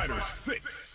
Fighter 6.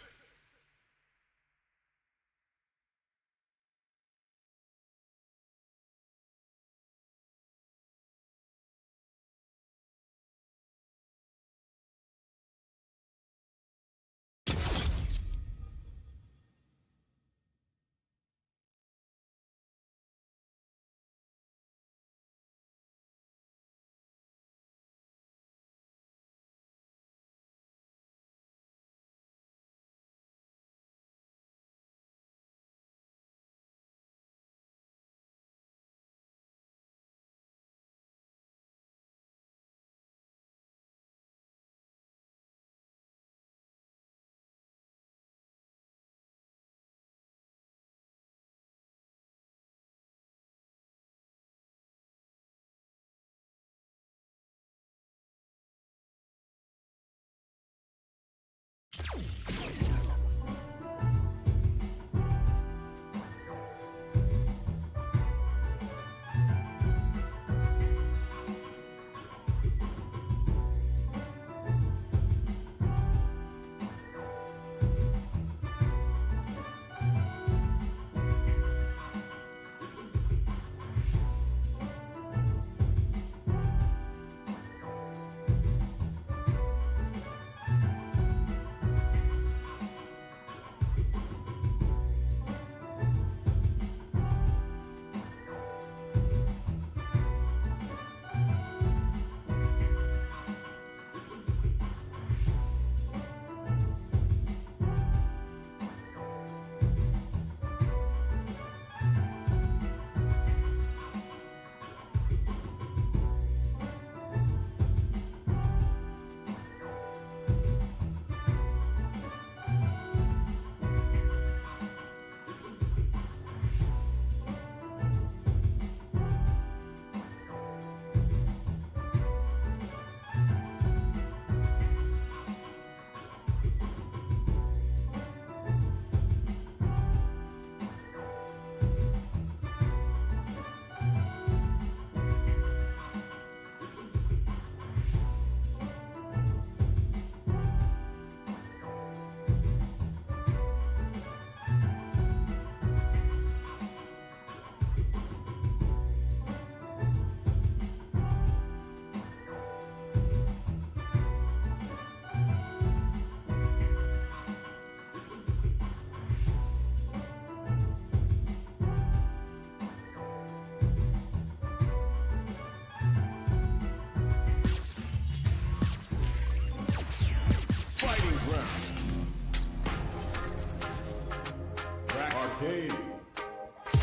Arcade.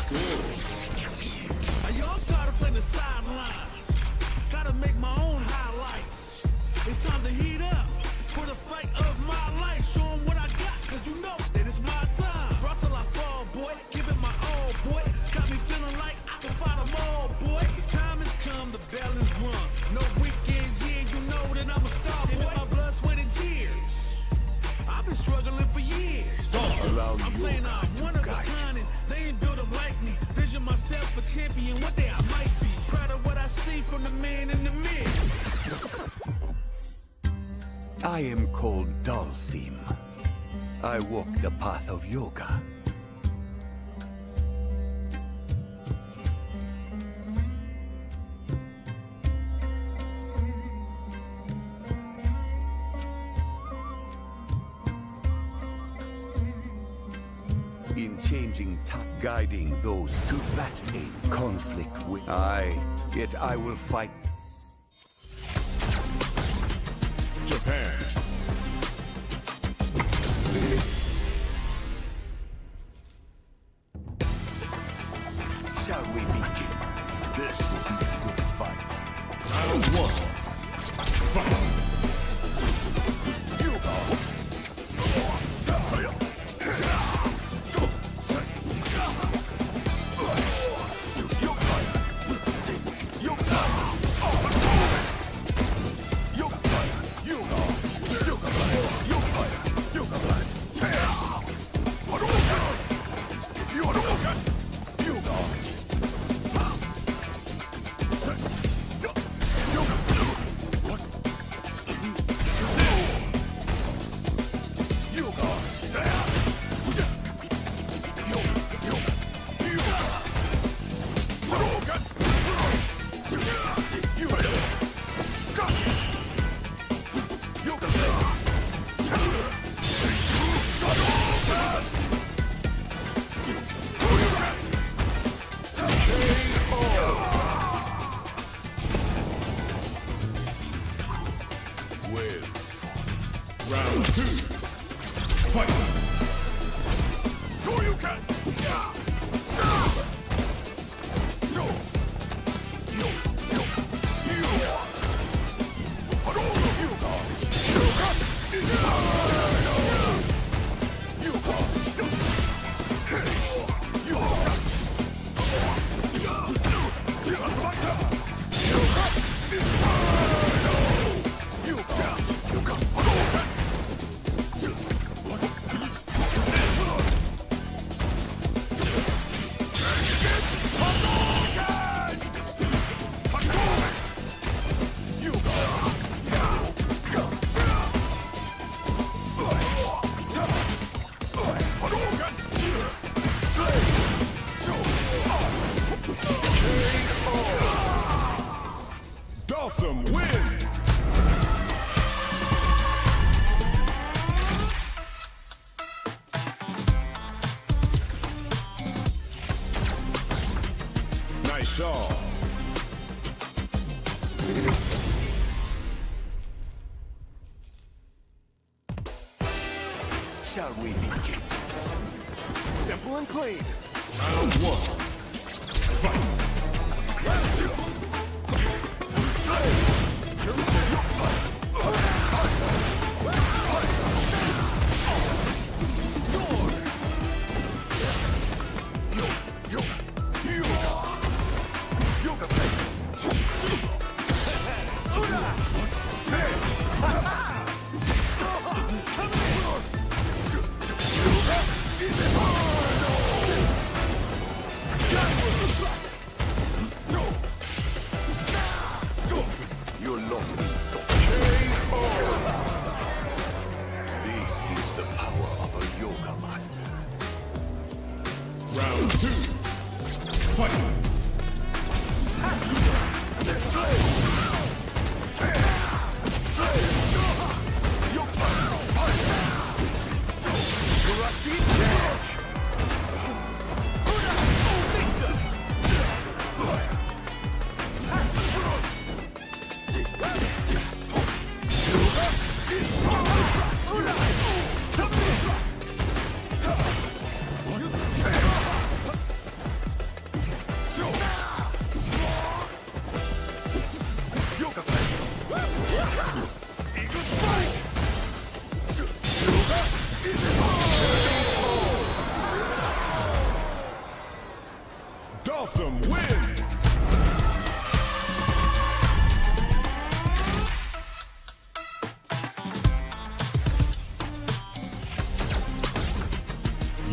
Good. I'm tired of playing the sidelines. Gotta make my own highlights. It's time to heat up for the fight of my life. Show 'em what I got, cause you know that it's my time. Brought till I fall, boy. Give it my all, boy. Got me feeling like I can fight them all, boy. The time has come, the bell is rung. No weekends here, you know that I'm a star, boy. My blood, sweat, and tears. I've been struggling for years. I'm saying I'm one of a kind and they ain't built them like me. Vision myself a champion, one day I might be. Proud of what I see from the man in the mirror. I am called Dalsim. I walk the path of yoga. In changing guiding those to that aim. Conflict with yet I will fight. Japan. Shall we begin? This will be a good fight. Round 1. Fight. Finish all. Shall we begin? Simple and clean. Round one. Fight. You're lost. This is the power of a yoga master. Round two. Fight. Dawson wins!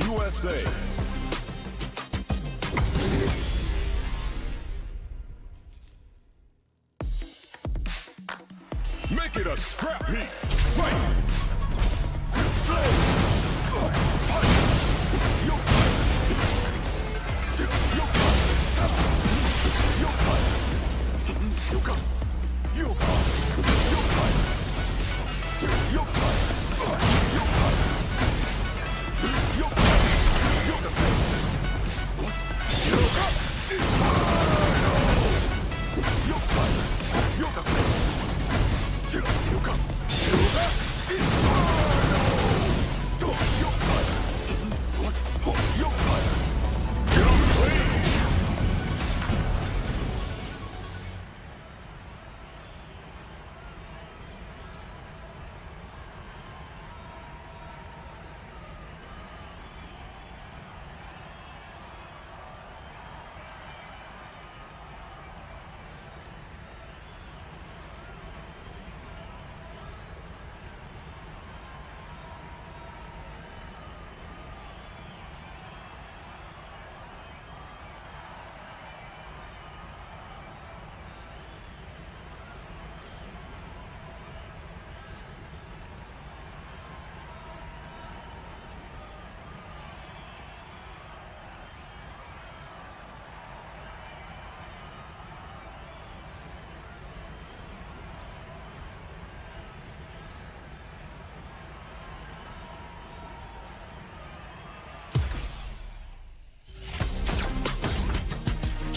USA. Make it a scrap heap. Fight!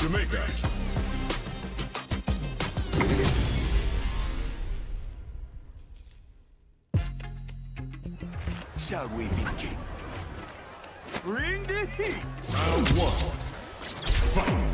Jamaica. Shall we begin? Bring the heat! Round one. Fight!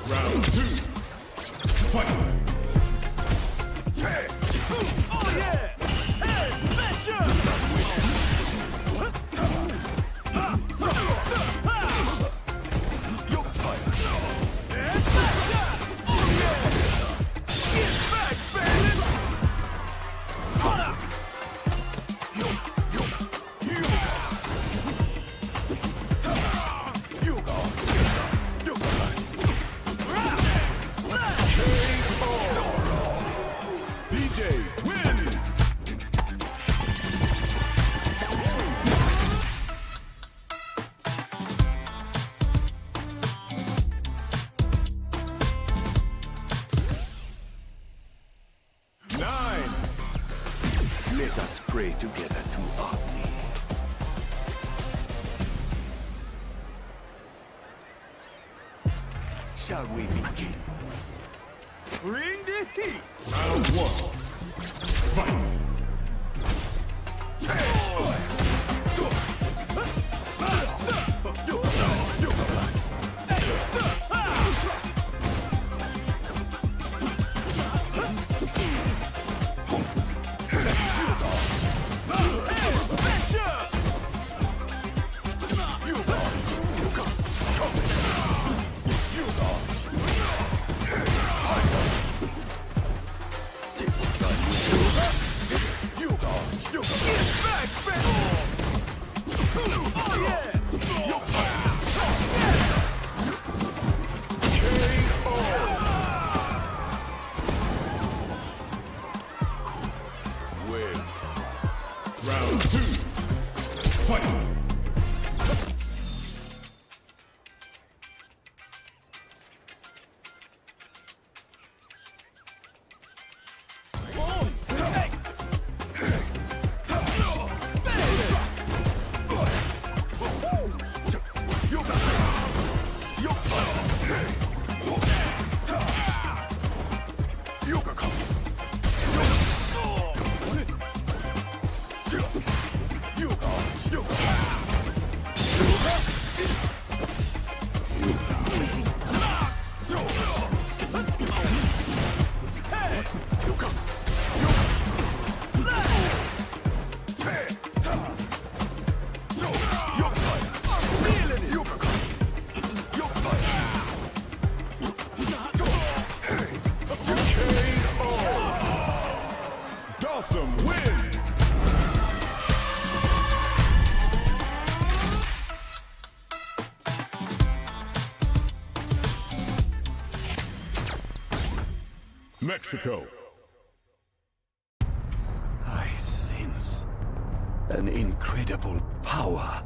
Round two. Fight! Oh yeah! Hey, special! pray together to Agni. Shall we begin? Bring the heat! Round one. Fight. Round two. Fight. Dawson wins! Mexico. I sense an incredible power.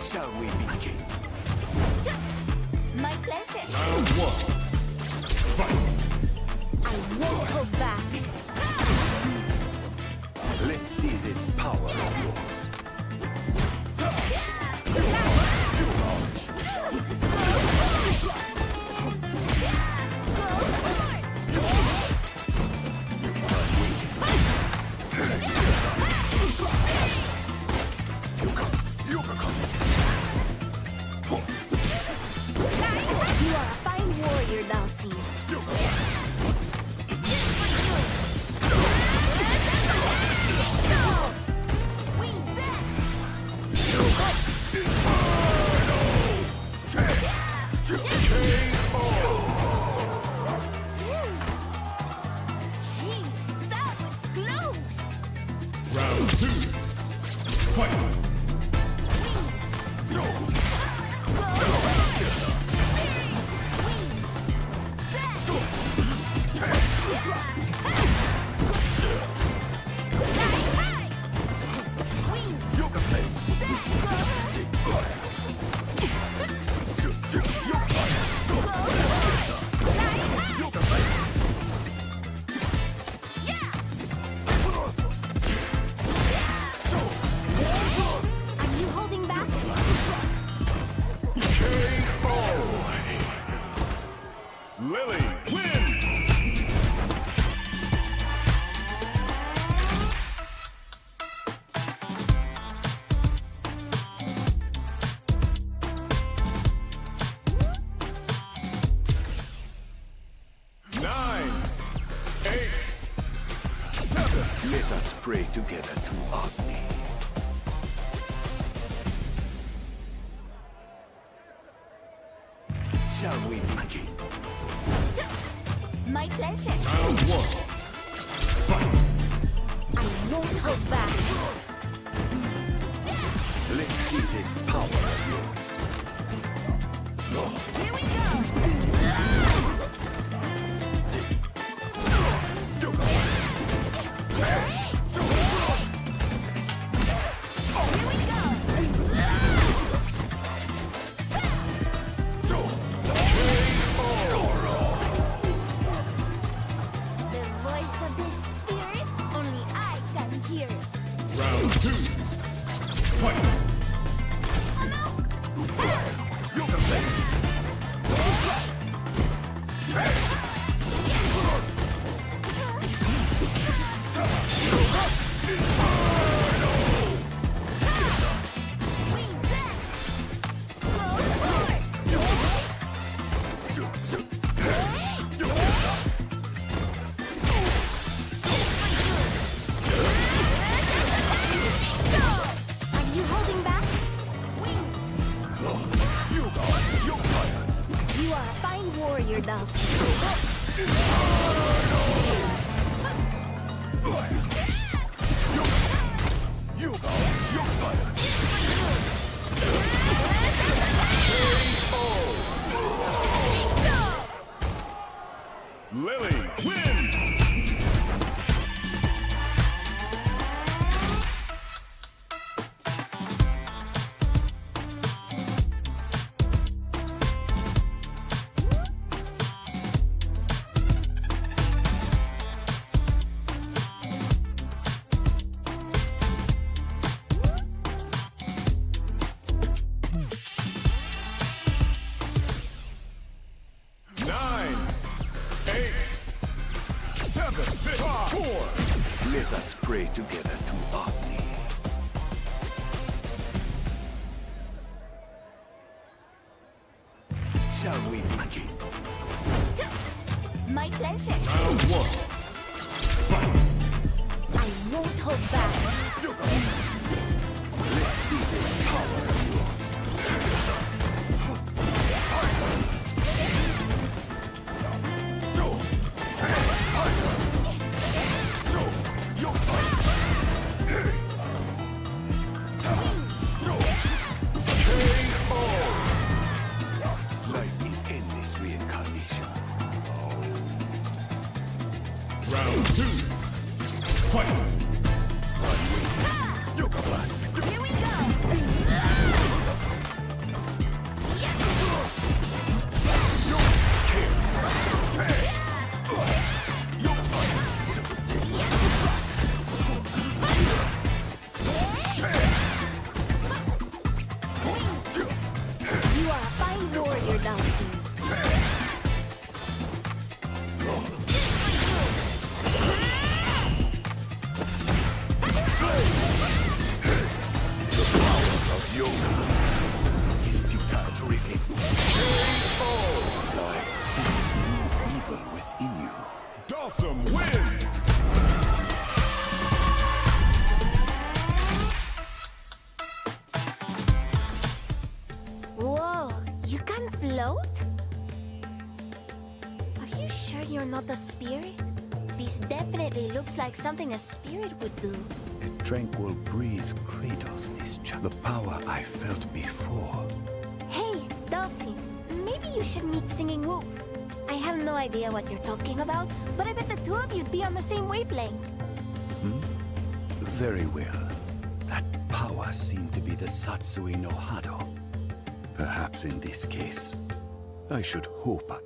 Shall we begin? My pleasure. Round one. Fight. I won't go back. Let's see this power of yours. You are a fine warrior, Dalsim. Jeez, that was close. Round two. Fight. Are you holding back? Lily wins! Nine, 8, 7. Let us pray together to Agni. Shall we begin? My pleasure. Round one. Fight. I won't go back. Let's see this power of yours. Here we go. Here we go. of this spirit, only I can hear it. Round 2. Fight! Oh no! You can play. We dance! Go forward! Are you holding back? Wings! You go. You fire. You are a fine warrior, Dulcie. You go. You fire. Lily wins! Nine, 8, 7, 6, 4. Let us pray together to Agni. Shall we begin? My pleasure. Round 1. Fight! I won't hold back. You go. Let's see this power of yours. So, you life is endless reincarnation. Round 2. Fight! You go last. Here we go. You are a fine warrior, Dulcie. Of yoga is futile to resist. I sense no evil within you. Dawson wins! Whoa, you can float? Are you sure you're not a spirit? This definitely looks like something a spirit would do. A tranquil breeze cradles this child. The power I felt before. Hey, Dulcie, maybe you should meet Singing Wolf. I have no idea what you're talking about, but I bet the two of you'd be on the same wavelength. Very well. That power seemed to be the Satsui no Hado. Perhaps in this case, I should hope I...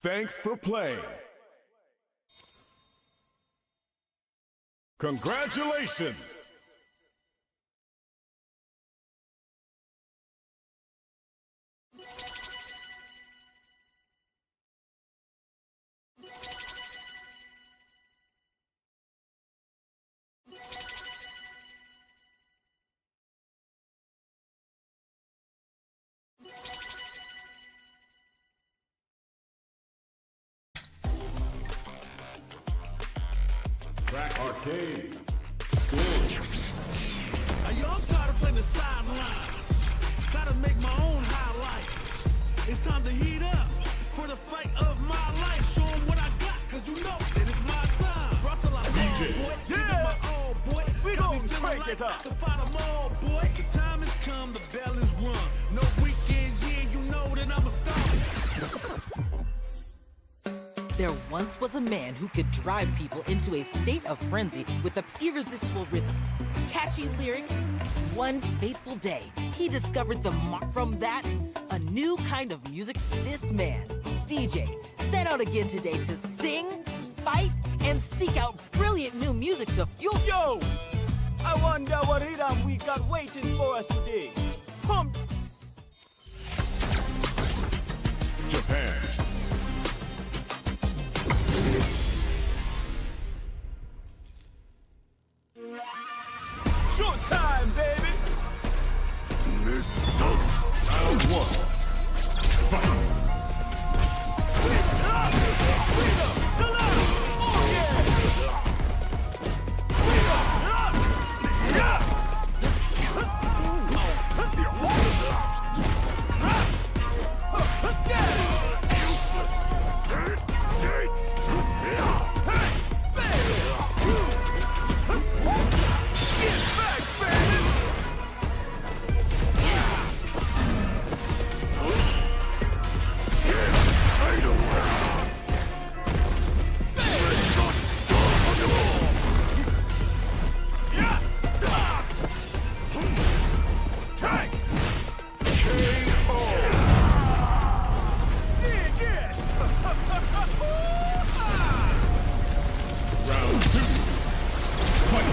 Thanks for playing. Congratulations! Track Arcade. Yo, I'm tired of playing the sidelines. Gotta make my own highlights. It's time to heat up for the fight of my life. Show 'em what I got, cause you know that it's my time. Brought till I fall, boy. Give it my all, boy. We Got me gon' feeling crank like it up. I can fight 'em all, boy. The time has come, the bell is rung. No weekends, yeah, you know that I'm a star. There once was a man who could drive people into a state of frenzy with irresistible rhythms, catchy lyrics. One fateful day, he discovered from that, a new kind of music. This man, DJ, set out again today to sing, fight, and seek out brilliant new music to fuel. Yo! I wonder what rhythm we got waiting for us today. Pump! Japan. Showtime, baby! Missiles. Round one. Fight. Round two. Fight.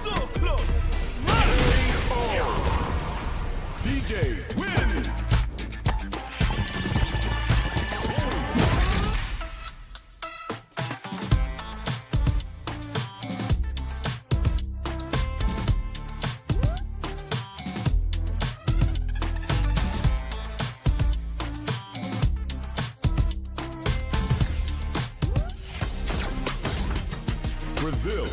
So close! DJ wins! Brazil.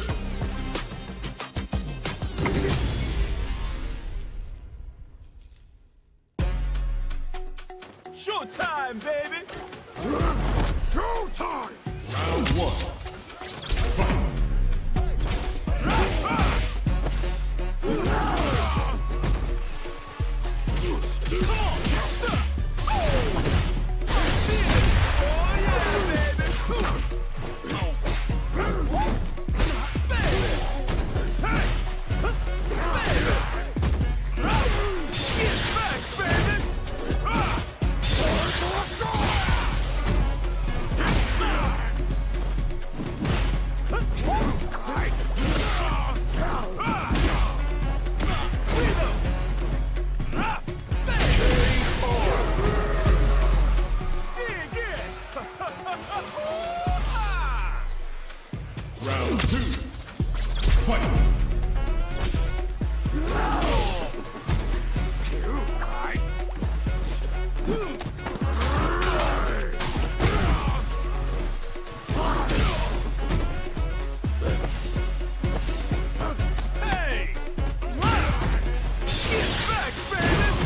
Showtime, baby! Showtime! Round one. Fight. Round two. Fight. Hey! Get back, baby!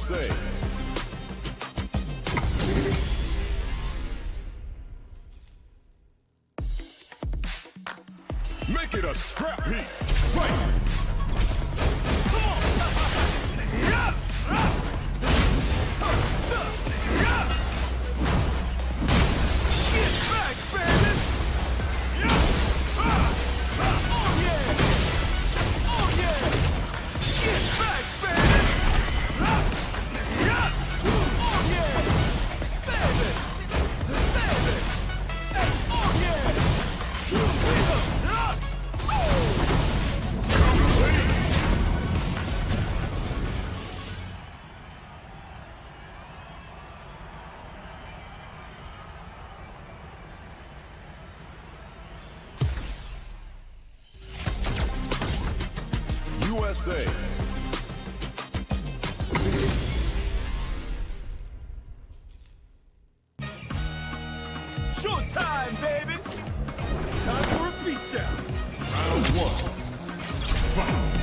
USA. Make it a scrap heap. Fight! USA. Showtime, baby! Time for a beatdown. Round one. Fight!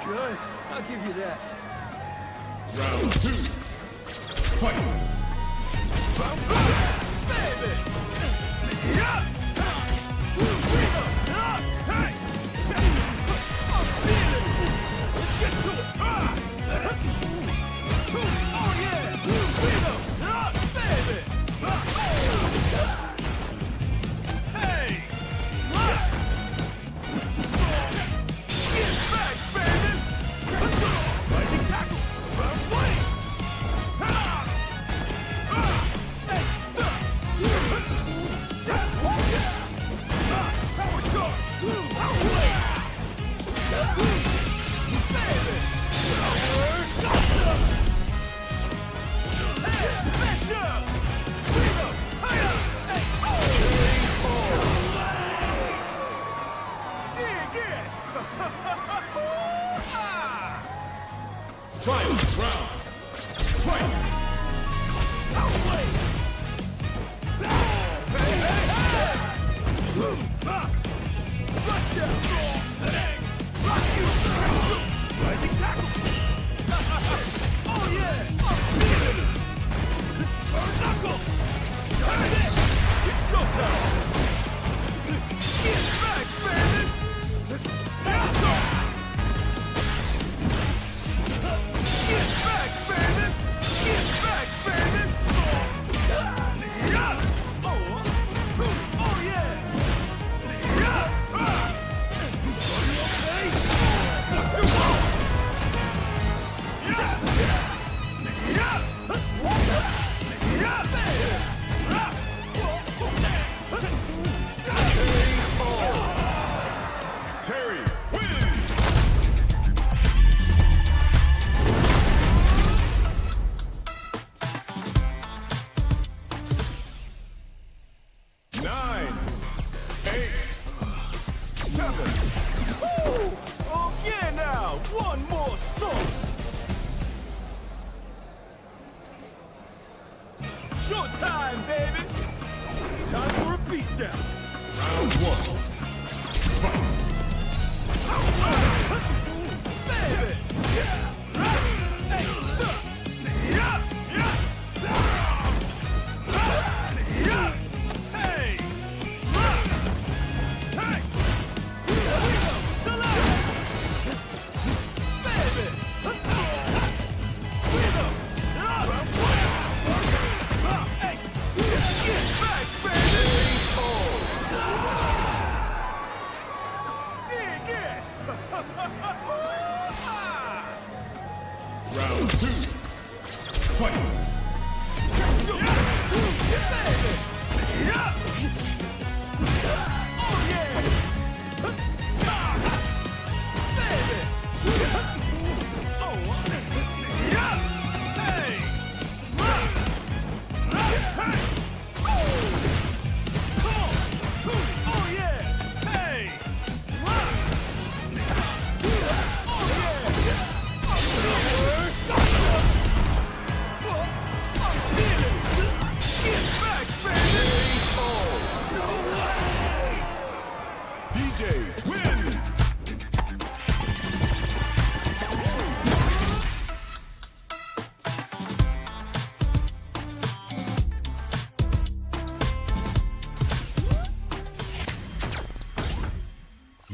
Good. I'll give you that. Round two. Fight! Baby! Final round. Fight! Showtime, baby! Time for a beatdown. Round one. Fight! Baby! Round 2. Fight!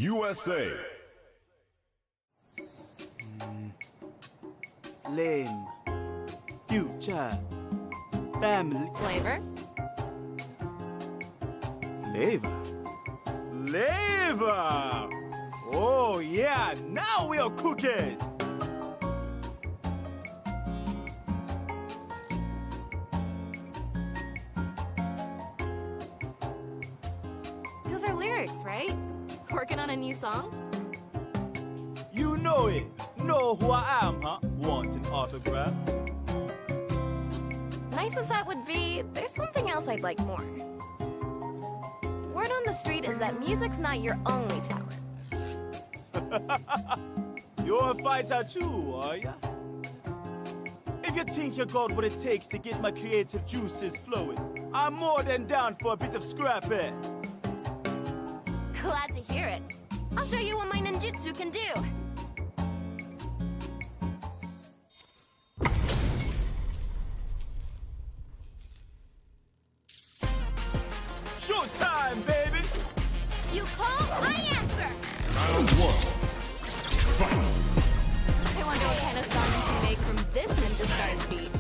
USA. Lame. Future. Family. Flavor? Flavor. Flavor! Oh, yeah, now we are cooking! Those are lyrics, right? Working on a new song? You know it. Know who I am, huh? Want an autograph? Nice as that would be, there's something else I'd like more. Word on the street is that music's not your only talent. You're a fighter too, are ya? If you think you got what it takes to get my creative juices flowing, I'm more than down for a bit of scrapping. Glad to hear it. I'll show you what my ninjutsu can do. Showtime, baby! You call, I answer! Round 1. Fight! I wonder what kind of song you can make from this ninja star's beat.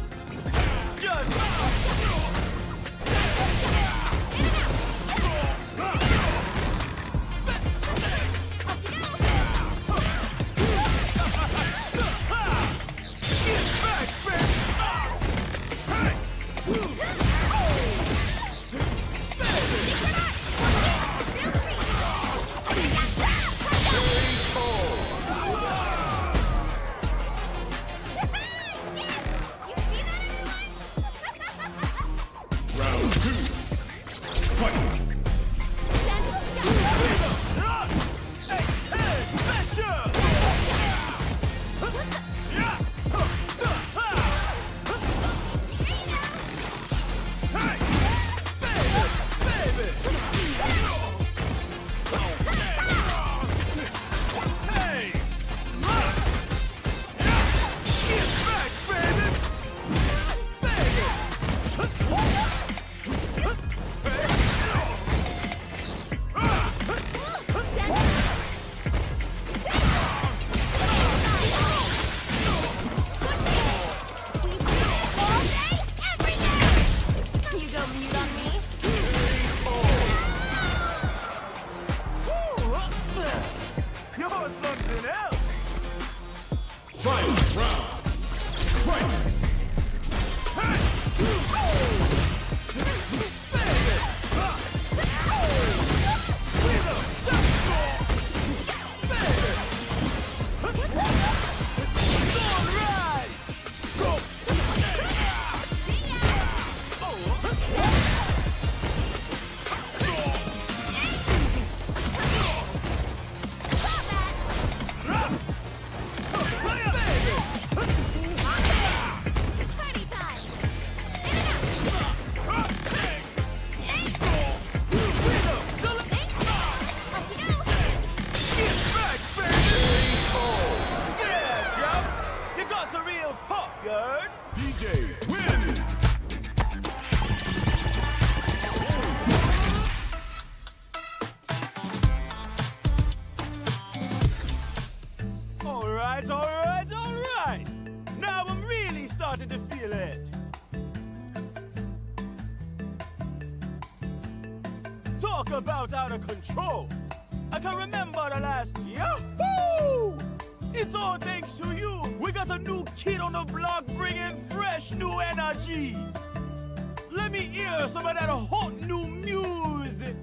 Round 2. Fight! You go mute on me? You're something else! Final round! Fight! Party time! Yeah, Joe! You got a real pop, girl! DJ wins! Alright, alright, alright! Now I'm really starting to feel it! Talk about out of control! I can remember the last Yahoo! It's all thanks to you! We got a new kid on the block bringing fresh new energy. Let me hear some of that hot new music.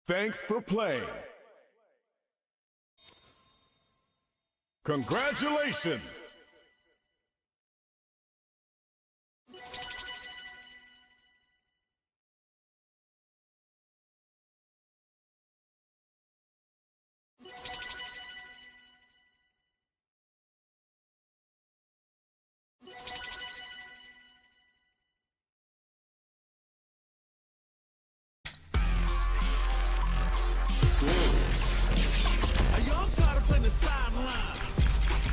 Thanks for playing. Congratulations! I'm tired of playing the sidelines.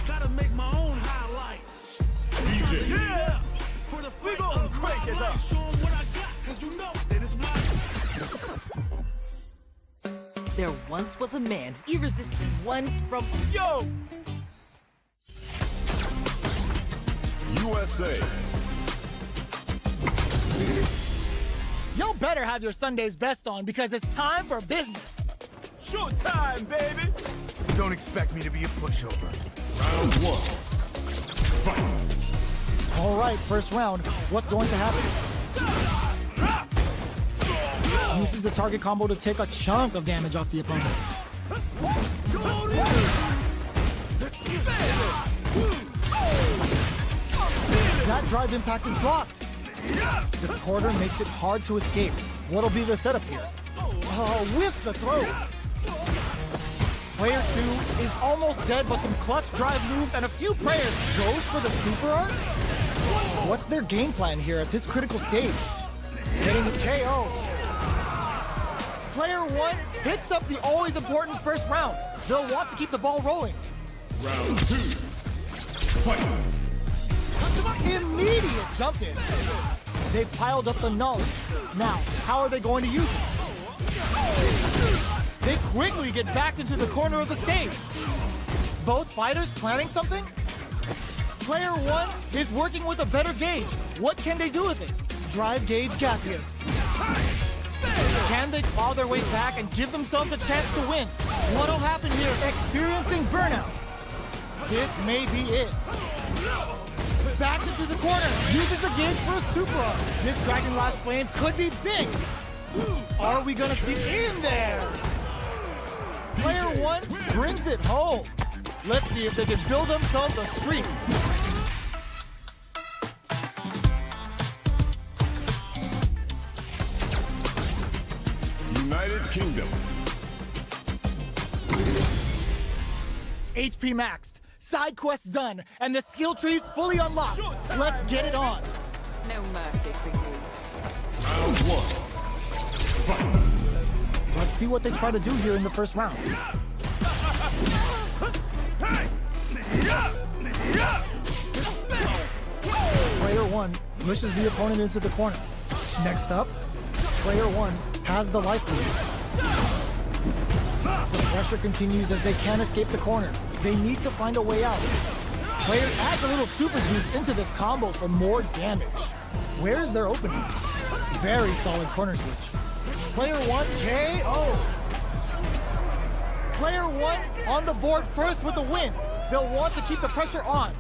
Gotta make my own highlights. DJ. Yeah! For the We fight gon' of crank my it life. up. Show 'em what I got, 'cause you know that it's my. There once was a man, irresistibly one from... Yo! USA. Y'all better have your Sunday's best on because it's time for business. Showtime, baby! Don't expect me to be a pushover. Round one. Fight. All right, first round. What's going to happen? Uses the target combo to take a chunk of damage off the opponent. That drive impact is blocked. The quarter makes it hard to escape. What'll be the setup here? Oh, with the throw. Player 2 is almost dead, but some clutch drive moves and a few prayers. Goes for the super art? What's their game plan here at this critical stage? Getting the KO. Player 1 hits up the always important first round. They'll want to keep the ball rolling. Round two. Fight. Immediate jump in. They've piled up the knowledge. Now, how are they going to use it? They quickly get backed into the corner of the stage. Both fighters planning something? Player 1 is working with a better gauge. What can they do with it? Drive gauge gap here. Can they claw their way back and give themselves a chance to win? What'll happen here? Experiencing burnout. This may be it. Backs into the corner. Uses the gauge for a super art. This Dragon Lash Flame could be big. Are we gonna see in there? Player 1 brings it home. Let's see if they can build themselves a streak. United Kingdom. HP maxed, side quests done, and the skill tree's fully unlocked. Let's get it on. No mercy for you. Round one. Fight. Let's see what they try to do here in the first round. pushes the opponent into the corner. Next up, player 1 has the life lead. The pressure continues as they can't escape the corner. They need to find a way out. Player adds a little super juice into this combo for more damage. Where is their opening? Very solid corner switch. Player 1 KO. Player 1 on the board first with the win. They'll want to keep the pressure on.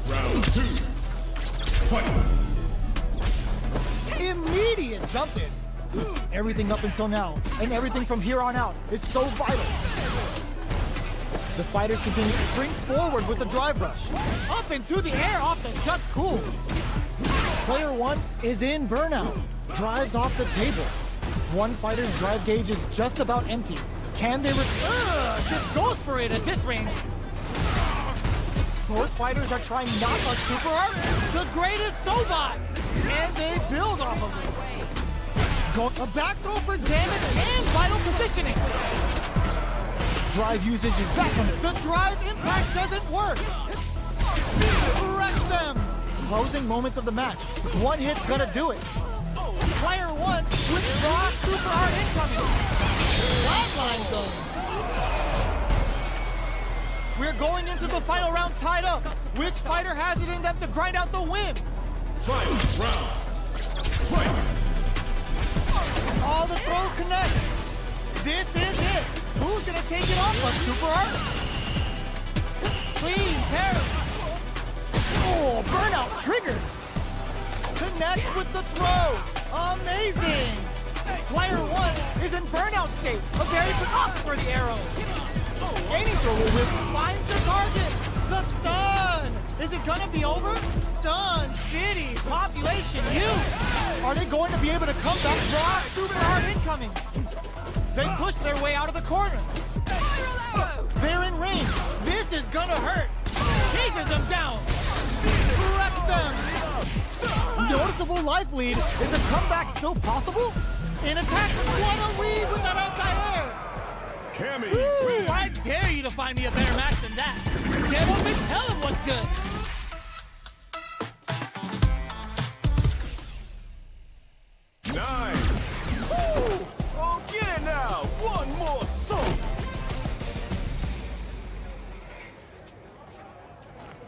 Round 2. Fight. Immediate jump in. Everything up until now, and everything from here on out, is so vital. The fighters continue, springs forward with the drive rush. Up into the air off the just cool. Player 1 is in burnout. Drives off the table. One fighter's drive gauge is just about empty. Can they just goes for it at this range. Both fighters are trying not a super art, the greatest Sobot, and they build off of it. A back throw for damage and vital positioning. Drive usage is back on it. The drive impact doesn't work. Wreck them. Closing moments of the match. One hit's gonna do it. Player 1 with raw super art incoming. Flatline zone. We're going into the final round tied up. Which fighter has it in them to grind out the win? Final round. Fight. All the throw connects. This is it. Who's gonna take it off of super art? Clean parry. Oh, burnout triggered. Connects with the throw. Amazing. Player 1 is in burnout state. A very good off for the arrow. Any throw will whip. Finds the target. The stun. Is it gonna be over? Stun. City. Population. You. Are they going to be able to come back? Raw super hard incoming. They push their way out of the corner. They're in range. This is gonna hurt. Chases them down. Wrecks them. Noticeable life lead. Is a comeback still possible? In attack. What a lead with that anti-air. Cammy. I dare you to find me a better match than that. Get up and tell him what's good. 9. Oh, get it now! One more song!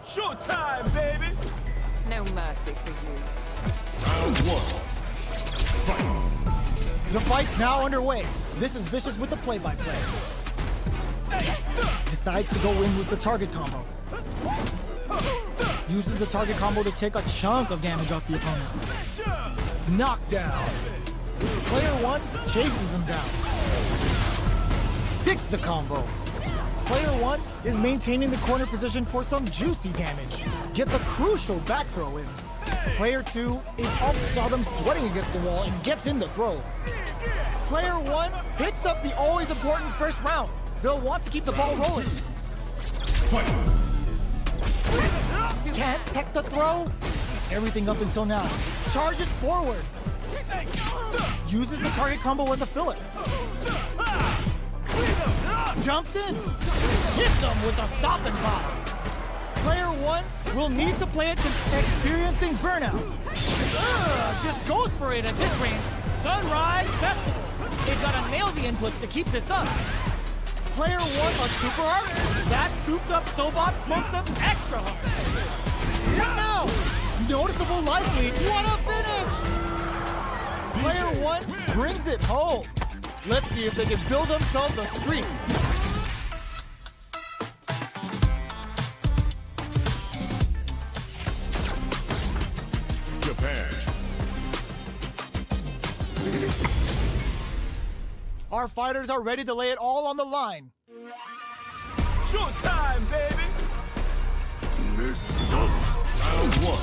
Showtime, baby! No mercy for you. Round 1. Fight. The fight's now underway. This is Vicious with the play-by-play. Decides to go in with the target combo. Uses the target combo to take a chunk of damage off the opponent. Knockdown. Player 1 chases them down. Sticks the combo. Player 1 is maintaining the corner position for some juicy damage. Gets a crucial back throw in. Player 2 is up, saw them sweating against the wall and gets in the throw. Player 1 picks up the always important first round. They'll want to keep the ball rolling. Fight. Can't tech the throw. Everything up until now. Charges forward. Uses the target combo as a filler. Jumps in. Hits them with a stop and pop. Player 1 will need to play it experiencing burnout. Just goes for it at this range. Sunrise Festival. They've got to nail the inputs to keep this up. Player 1 on super art. That souped up Sobot smokes them extra hard. What now? Noticeable life lead. What a finish! Player 1 brings it home. Let's see if they can build themselves a streak. Japan. Our fighters are ready to lay it all on the line. Showtime, baby! Round 1.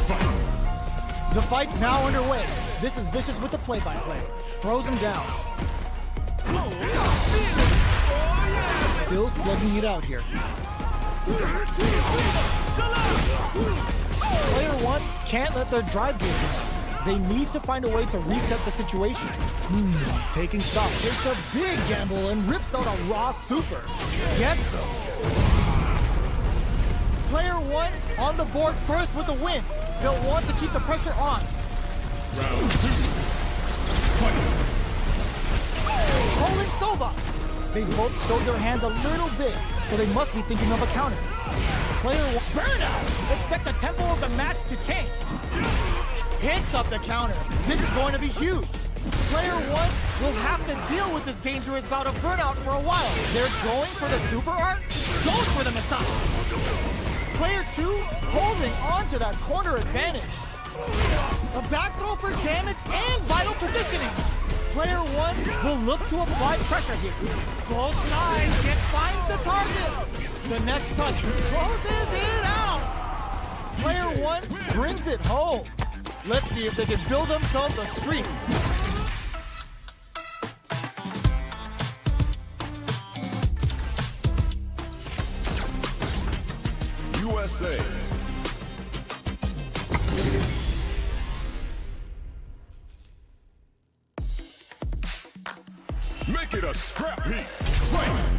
Fight. The fight's now underway. This is Vicious with the play-by-play. Throws him down. Still slugging it out here. Player 1 can't let their drive gauge in. They need to find a way to reset the situation. Taking stock takes a big gamble and rips out a raw super. Gets him. Player 1 on the board first with the win. They'll want to keep the pressure on. Round 2. Fight. Rolling Soba. They both showed their hands a little bit, so they must be thinking of a counter. Player 1, burnout! Expect the tempo of the match to change. Picks up the counter. This is going to be huge. Player 1 will have to deal with this dangerous bout of burnout for a while. They're going for the super art, goes for the massage. Player 2 holding on to that corner advantage. A back throw for damage and vital positioning. Player 1 will look to apply pressure here. Both sides finds the target. The next touch closes it out. Player 1 brings it home. Let's see if they can build themselves a streak. USA. Make it a scrap heap. Fight.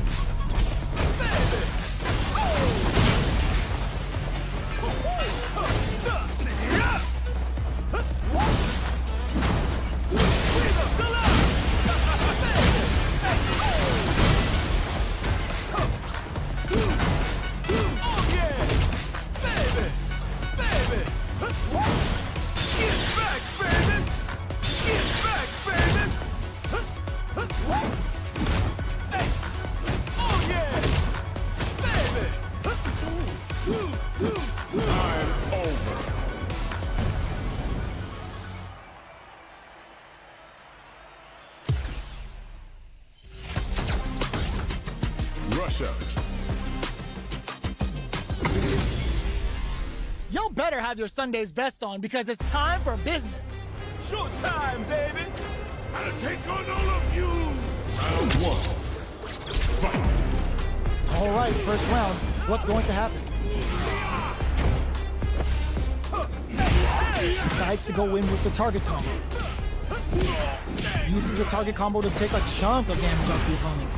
Russia. Y'all better have your Sunday's best on because it's time for business. Showtime, baby! I'll take on all of you. Round 1. Fight. All right, first round. What's going to happen? Decides to go in with the target combo. Uses the target combo to take a chunk of damage off the opponent.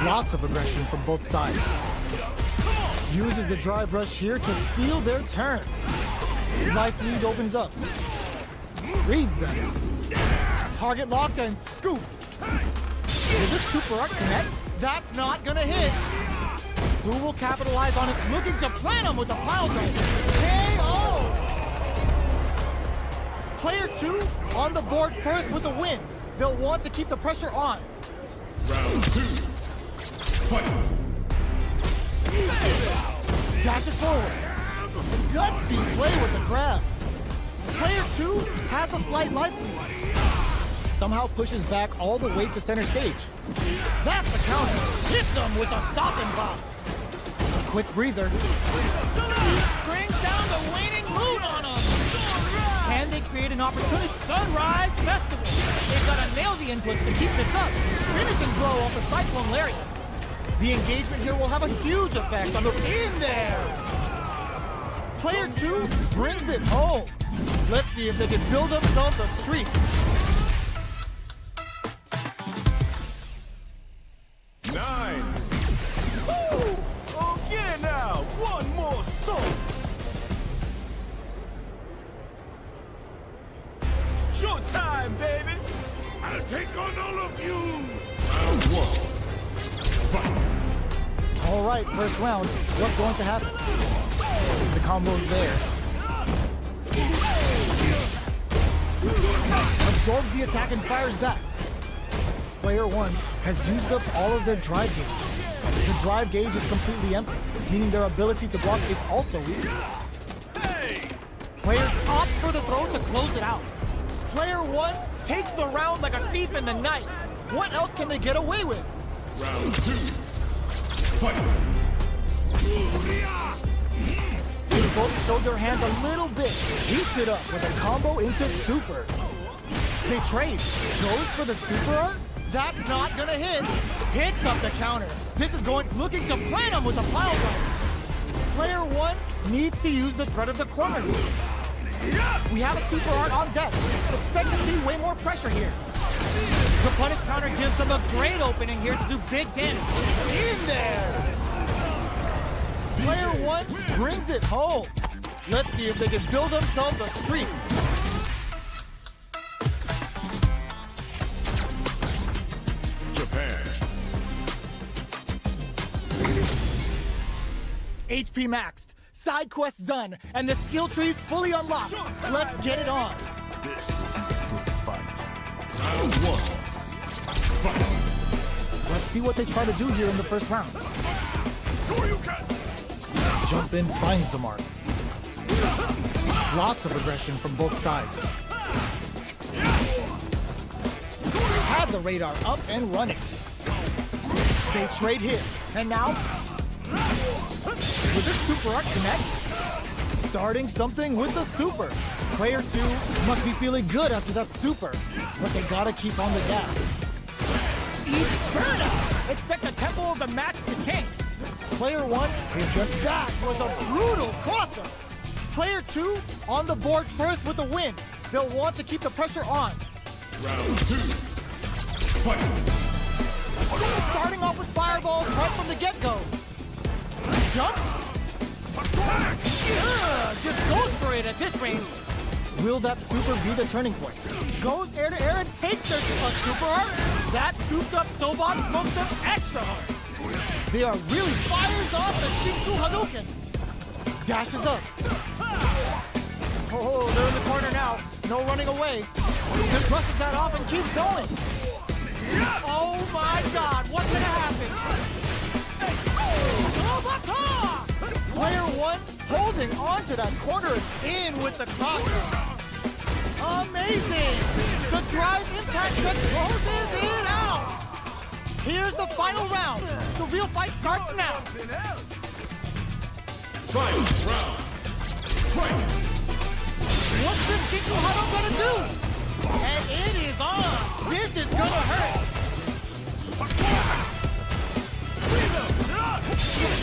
Lots of aggression from both sides. Uses the drive rush here to steal their turn. Life lead opens up. Reads them. Target locked and scoop. Will this super art connect? That's not gonna hit. Who will capitalize on it? Looking to plant him with the pile driver. KO! Player 2 on the board first with the win. They'll want to keep the pressure on. Round 2. Fight. Dashes forward. Gutsy play with the grab. Player 2 has a slight life lead. Somehow pushes back all the way to center stage. That's the counter. Hits him with a stop and pop. A quick breather. Brings down the waning mood on him. Can they create an opportunity? Sunrise Festival. They've got to nail the inputs to keep this up. Finishing blow off the Cyclone Lariat. The engagement here will have a huge effect on the in there. Player 2 brings it home. Let's see if they can build themselves a streak. Woo! Oh yeah now! One more song! Showtime, baby! I'll take on all of you. Round 1. Fight. All right, first round. What's going to happen? The combo's there. Absorbs the attack and fires back. Player 1 has used up all of their drive gauge. The drive gauge is completely empty, meaning their ability to block is also weak. Player opts for the throw to close it out. Player 1 takes the round like a thief in the night. What else can they get away with? Round 2. Fight. They both showed their hands a little bit. Heats it up with a combo into super. They trade. Goes for the super art? That's not gonna hit. Picks up the counter. This is looking to plant him with a pile driver. Player 1 needs to use the threat of the corner here. We have a super art on deck. Expect to see way more pressure here. The punish counter gives them a great opening here to do big damage. In there! Player 1 brings it home. Let's see if they can build themselves a streak. Japan. HP maxed, side quests done, and the skill tree's fully unlocked. Let's get it on. This will be a good fight. Round 1. Fight. Let's see what they try to do here in the first round. Jump in finds the mark. Lots of aggression from both sides. Had the radar up and running. They trade hits, and now, with this super art connect, starting something with the super. Player 2 must be feeling good after that super, but they gotta keep on the gas. Each burnout! Expect the tempo of the match to change. Player 1 is good. That was a brutal crossover. Player 2 on the board first with the win. They'll want to keep the pressure on. Round 2. Fight. Starting off with fireballs right from the get-go. Jump. Just goes for it at this range. Will that super be the turning point? Goes air to air and takes their super art. That souped-up Soban smokes them extra hard. They are really fires off the Shinku Hadouken. Dashes up. Oh, they're in the corner now. No running away. Just brushes that off and keeps going. Oh my God, what's gonna happen? Player 1 holding on to that corner in with the crosser. Amazing! The drive impact that closes it out! Here's the final round. The real fight starts now. Fight. Round. Fight. What's this Shinku Hado gonna do? And it is on! This is gonna hurt!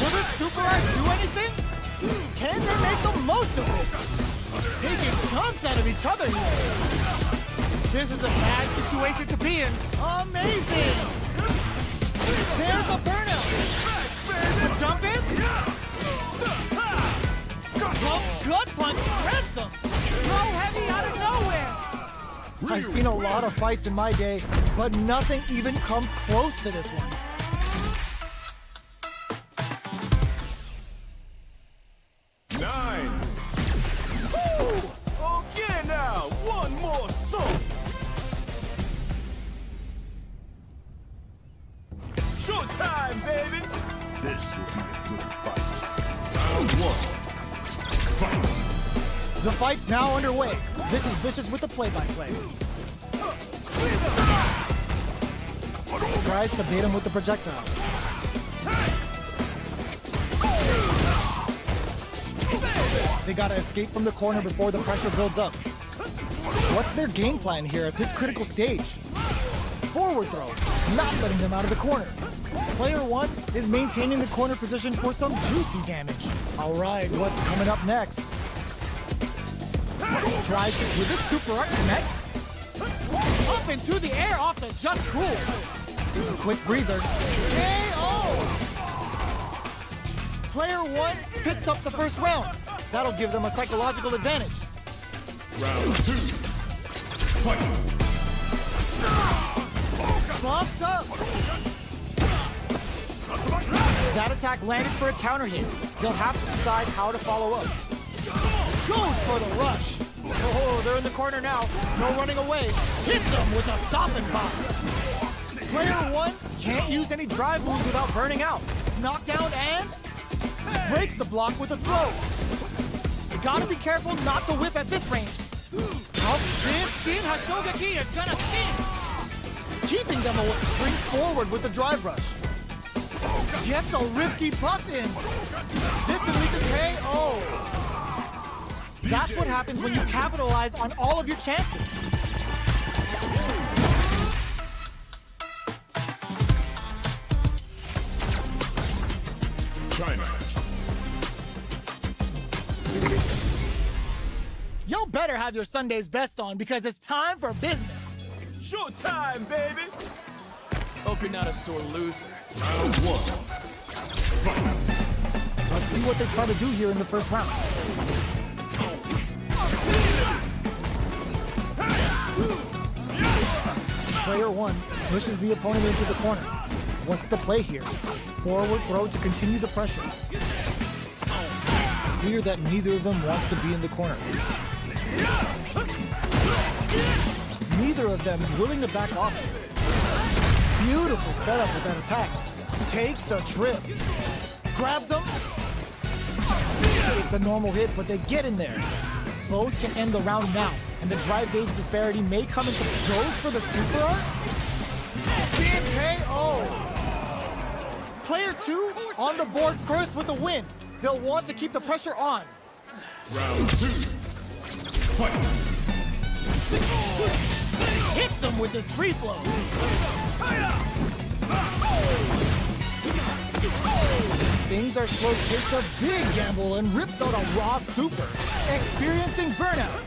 Will this super art do anything? Can they make the most of it? Taking chunks out of each other here. This is a bad situation to be in. Amazing! There's a burnout! A jump in? Gut punch shreds them! Throw heavy out of nowhere! I've seen a lot of fights in my day, but nothing even comes close to this one. Okay now, one more song. Showtime, baby. This will be a good fight. Round 1. Fight. The fight's now underway. This is Vicious with the play-by-play. Tries to bait him with the projectile. They gotta escape from the corner before the pressure builds up. What's their game plan here at this critical stage? Forward throw, not letting them out of the corner. Player 1 is maintaining the corner position for some juicy damage. All right, what's coming up next? Tries to, with this super art connect? Up into the air off the just cool. Quick breather. KO! Player 1 picks up the first round. That'll give them a psychological advantage. Round 2. Fight. Buffs up. That attack landed for a counter hit. They'll have to decide how to follow up. Goes for the rush. Oh, they're in the corner now. No running away. Hits them with a stop and pop. Player 1 can't use any drive moves without burning out. Knockdown and breaks the block with a throw. You gotta be careful not to whiff at this range. This Shin Hashogaki is gonna sting. Keeping them away. Springs forward with the drive rush. Gets a risky puff in. This can lead to KO. That's what happens when you capitalize on all of your chances. China. Y'all better have your Sunday's best on because it's time for business. Showtime, baby. Hope you're not a sore loser. Round 1. Fight. Let's see see what they try to do here in the first round. Player 1 pushes the opponent into the corner. What's the play here? Forward throw to continue the pressure. Clear that neither of them wants to be in the corner. Neither of them willing to back off. Beautiful setup with that attack. Takes a trip. Grabs them. It's a normal hit, but they get in there. Both can end the round now, and the drive gauge disparity may come into goes for the super art. Big KO. Player 2 on the board first with the win. They'll want to keep the pressure on. Round 2. Fight. Hits him with his free flow. Things are slow, takes a big gamble and rips out a raw super, experiencing burnout.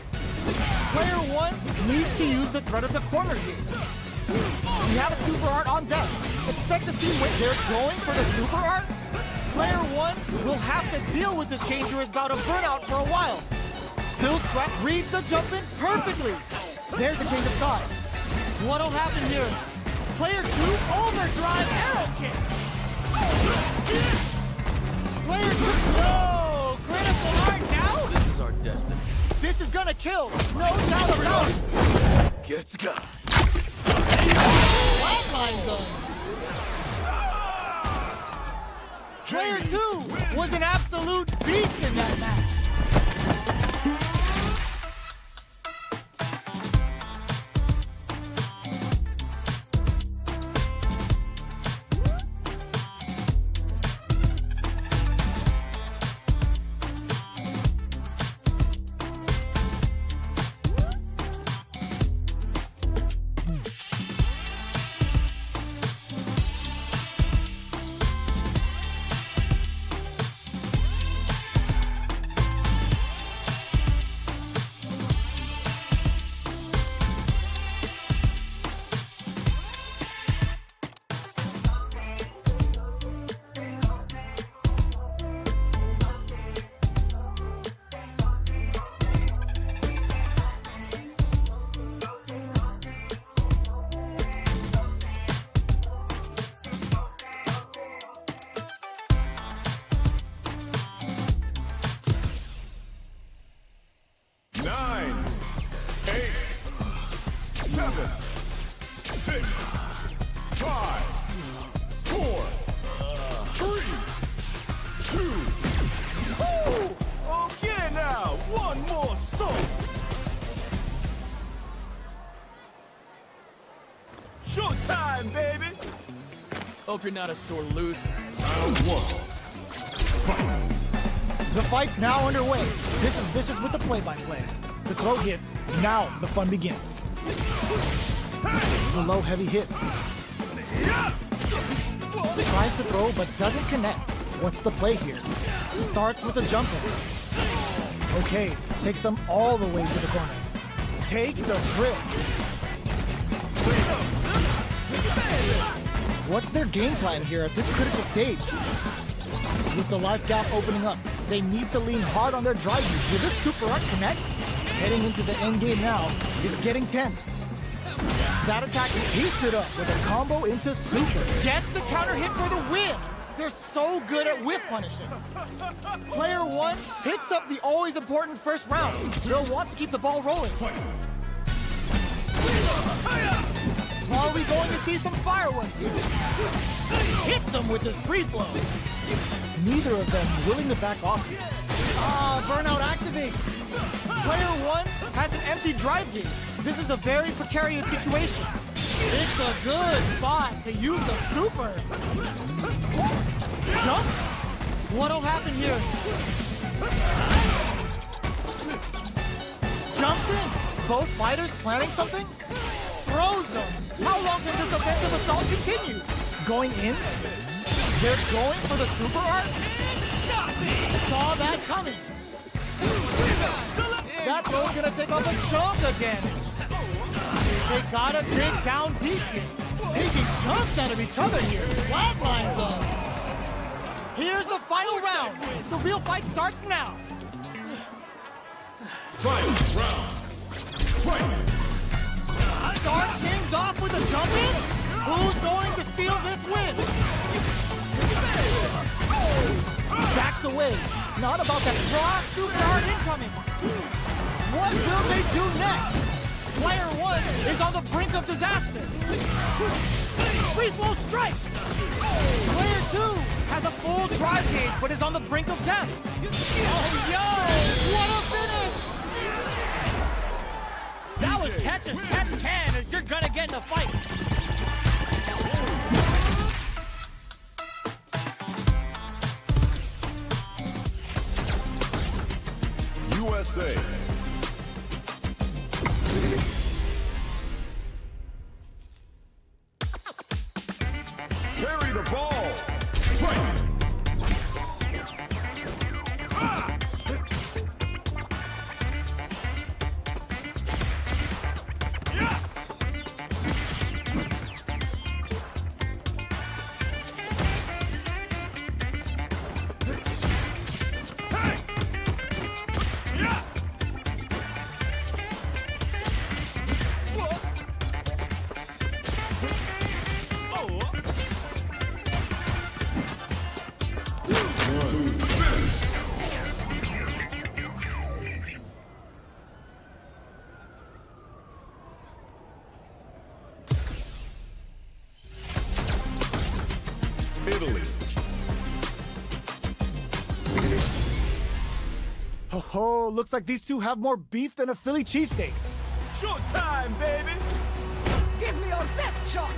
Player 1 needs to use the threat of the corner here. We have a super art on deck. Expect to see when they're going for the super art. Player 1 will have to deal with this dangerous bout of burnout for a while. Still Scrap reads the jump in perfectly. There's the change of side. What'll happen here? Player 2 overdrive arrow kick. Player 2, no! Critical art now? This is our destiny. This is gonna kill, no doubt about it. Gets got. Flatline zone. Player 2 was an absolute beast in that match. Showtime, baby! Hope you're not a sore loser. Round 1. Fight. The fight's now underway. This is Vicious with the play-by-play. The throw hits. Now the fun begins. The low heavy hit. Tries to throw but doesn't connect. What's the play here? Starts with a jump in. Okay, takes them all the way to the corner. Takes a trip. What's their game plan here at this critical stage? With the life gap opening up, they need to lean hard on their drive use. Will this super art connect? Heading into the end game now, it's getting tense. That attack heats it up with a combo into super. Gets the counter hit for the win. They're so good at whiff punishing. Player 1 picks up the always important first round. They'll want to keep the ball rolling. Are we going to see some fireworks here? Hits him with his free flow. Neither of them willing to back off. Burnout activates. Player 1 has an empty drive gauge. This is a very precarious situation. It's a good spot to use the super. Jump? What'll happen here? Jumps in. Both fighters planning something? Throws them. How long can this offensive assault continue? Going in? They're going for the super art? Saw that coming. That throw's gonna take off a chunk of damage. They gotta dig down deep here. Taking chunks out of each other here. Flatline zone. Here's the final round. The real fight starts now. Fight round. Fight. Start things off with a jump in. Who's going to steal this win? Backs away. Not about that raw superhard incoming. What will they do next? Player 1 is on the brink of disaster. Free flow strikes. Player 2 has a full drive gauge but is on the brink of death. Oh, yo! What a finish! That was catch as catch can as you're gonna get in a fight. USA. Carry the ball. Fight. Italy. Oh, looks like these two have more beef than a Philly cheesesteak. Showtime, baby! Give me your best shot!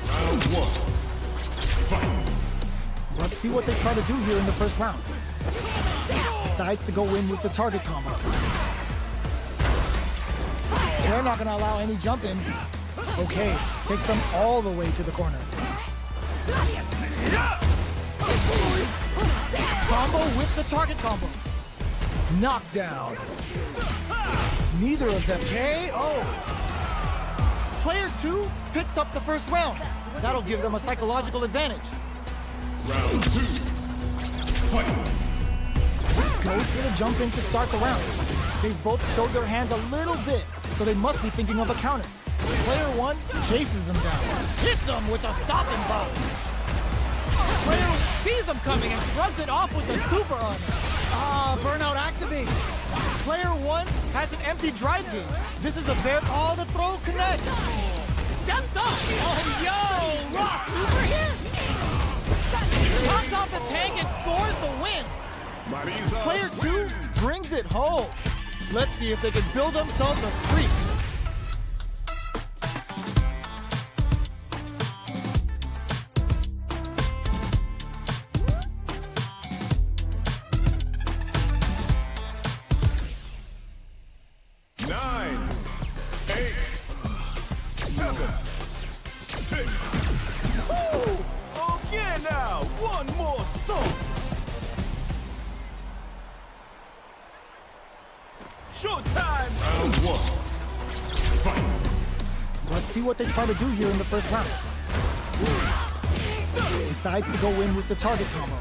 Round 1. Fight. Let's see what they try to do here in the first round. Decides to go in with the target combo. They're not gonna allow any jump-ins. Okay, takes them all the way to the corner. Combo with the target combo. Knockdown. Neither of them KO. Player 2 picks up the first round. That'll give them a psychological advantage. Round 2. Fight. Goes for the jump in to start the round. They've both showed their hands a little bit, so they must be thinking of a counter. Player 1 chases them down. Hits them with a stopping blow. Player sees them coming and shrugs it off with the super armor. Ah, burnout activates. Player 1 has an empty drive gauge. This is a bare all the throw connects. Steps up. Oh, yo, raw super hit. Pops off the tank and scores the win. Marisa Player 2 brings it home. Let's see if they can build themselves a streak. Okay now, one more song. Showtime! Round 1. Fight. Let's see what they try to do here in the first round. Decides to go in with the target combo.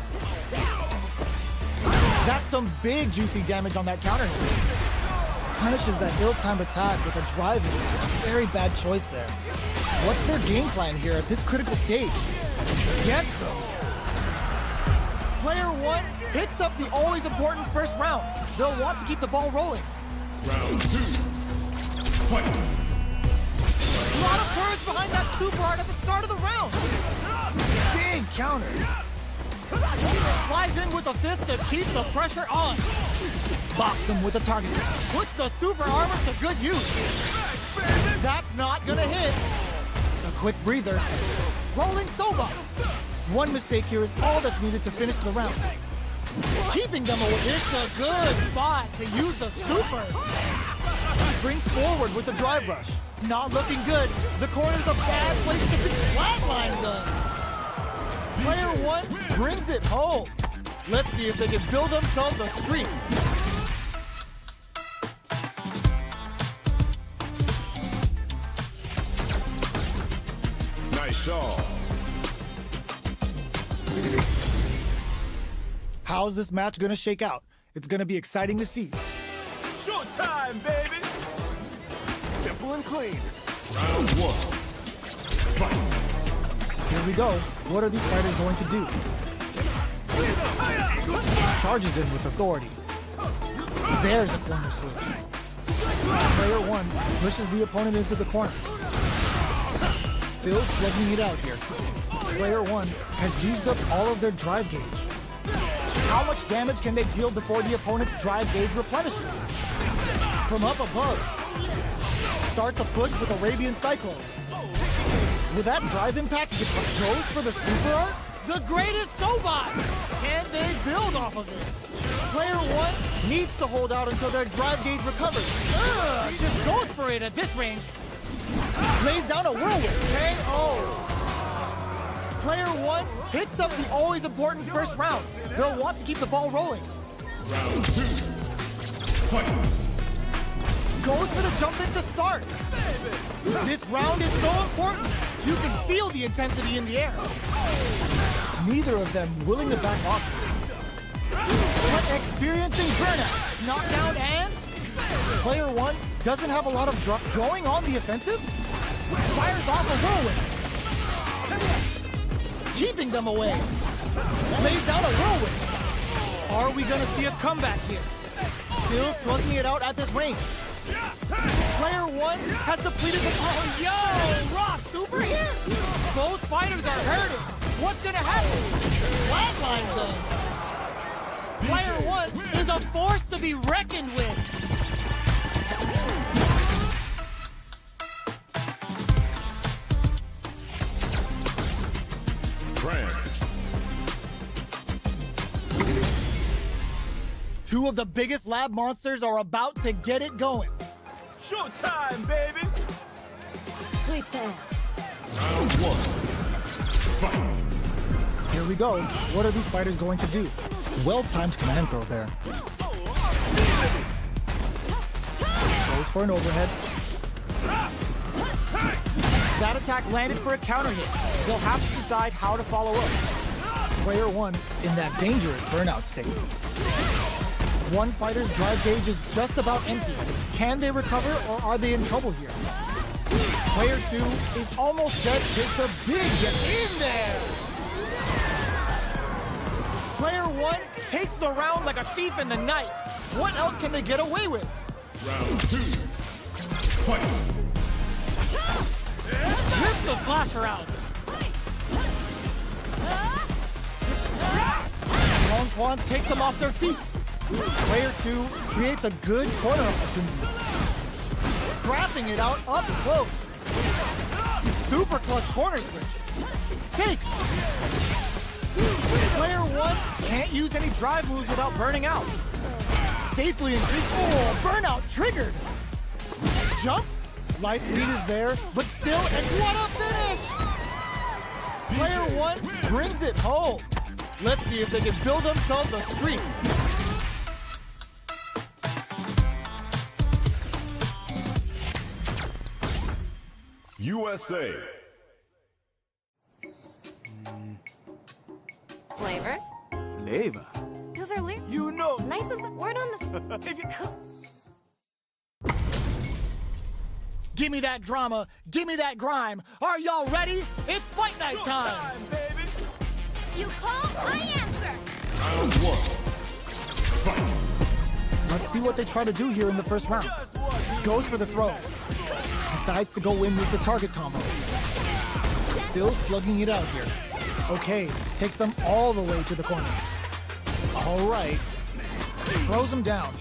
That's some big juicy damage on that counter hit. Punishes that ill-timed attack with a drive hit. Very bad choice there. What's their game plan here at this critical stage? Get some. Player 1 picks up the always important first round. They'll want to keep the ball rolling. Round 2. Fight. A lot of courage behind that super art at the start of the round. Big counter. Flies in with a fist to keep the pressure on. Bops him with a target. Puts the super armor to good use. That's not gonna hit. A quick breather. Rolling soba. One mistake here is all that's needed to finish the round. Keeping them away. It's a good spot to use the super. Springs forward with the drive rush. Not looking good. The corner's a bad place to be. Flatlines up. Player 1 brings it home. Let's see if they can build themselves a streak. Nice shot. How's this match gonna shake out? It's gonna be exciting to see. Showtime, baby! Simple and clean. Round one. Fight. Here we go. What are these fighters going to do? Charges in with authority. There's a corner switch. Player 1 pushes the opponent into the corner. Still slugging it out here. Player 1 has used up all of their drive gauge. How much damage can they deal before the opponent's drive gauge replenishes? From up above, start to push with Arabian Cyclone. Will that drive impact get goes for the super art? The greatest Sobot! Can they build off of it? Player 1 needs to hold out until their drive gauge recovers. Just goes for it at this range. Lays down a whirlwind. KO. Player 1 picks up the always important first round. They'll want to keep the ball rolling. Round 2. Fight. Goes for the jump in to start. This round is so important. You can feel the intensity in the air. Neither of them willing to back off. But experiencing burnout. Knockdown and... Player 1 doesn't have a lot of drop. Going on the offensive? Fires off a whirlwind. Keeping them away. Lays down a whirlwind. Are we gonna see a comeback here? Still slugging it out at this range. Player 1 has depleted the power. Yo, Raw Super here? Both fighters are hurting. What's gonna happen? Flatline zone. Player 1 is a force to be reckoned with. France. Two of the biggest lab monsters are about to get it going. Showtime, baby! Round 1. Fight. Here we go. What are these fighters going to do? Well-timed command throw there. Goes for an overhead. That attack landed for a counter hit. They'll have to decide how to follow up. Player 1 in that dangerous burnout state. One fighter's drive gauge is just about empty. Can they recover or are they in trouble here? Player 2 is almost dead, takes a big get in there. Player 1 takes the round like a thief in the night. What else can they get away with? Round 2. Fight. Rip the slasher out. Long Quan takes them off their feet. Player 2 creates a good corner opportunity. Scrapping it out up close. Super clutch corner switch. Takes. Player 1 can't use any drive moves without burning out. Safely increase. Oh, burnout triggered. Jumps. Life lead is there, but still, and what a finish! Player 1 brings it home. Let's see if they can build themselves a streak. USA. Flavor? Flavor? Those are lyrics. You know. Nice as the word on the... If you... Give me that drama. Give me that grime. Are y'all ready? It's fight night time. Showtime, baby! You call, I answer. Round 1. Fight. Let's see what they try to do here in the first round. Goes for the throw. Decides to go in with the target combo. Still slugging it out here. Okay, takes them all the way to the corner. All right. Throws them down.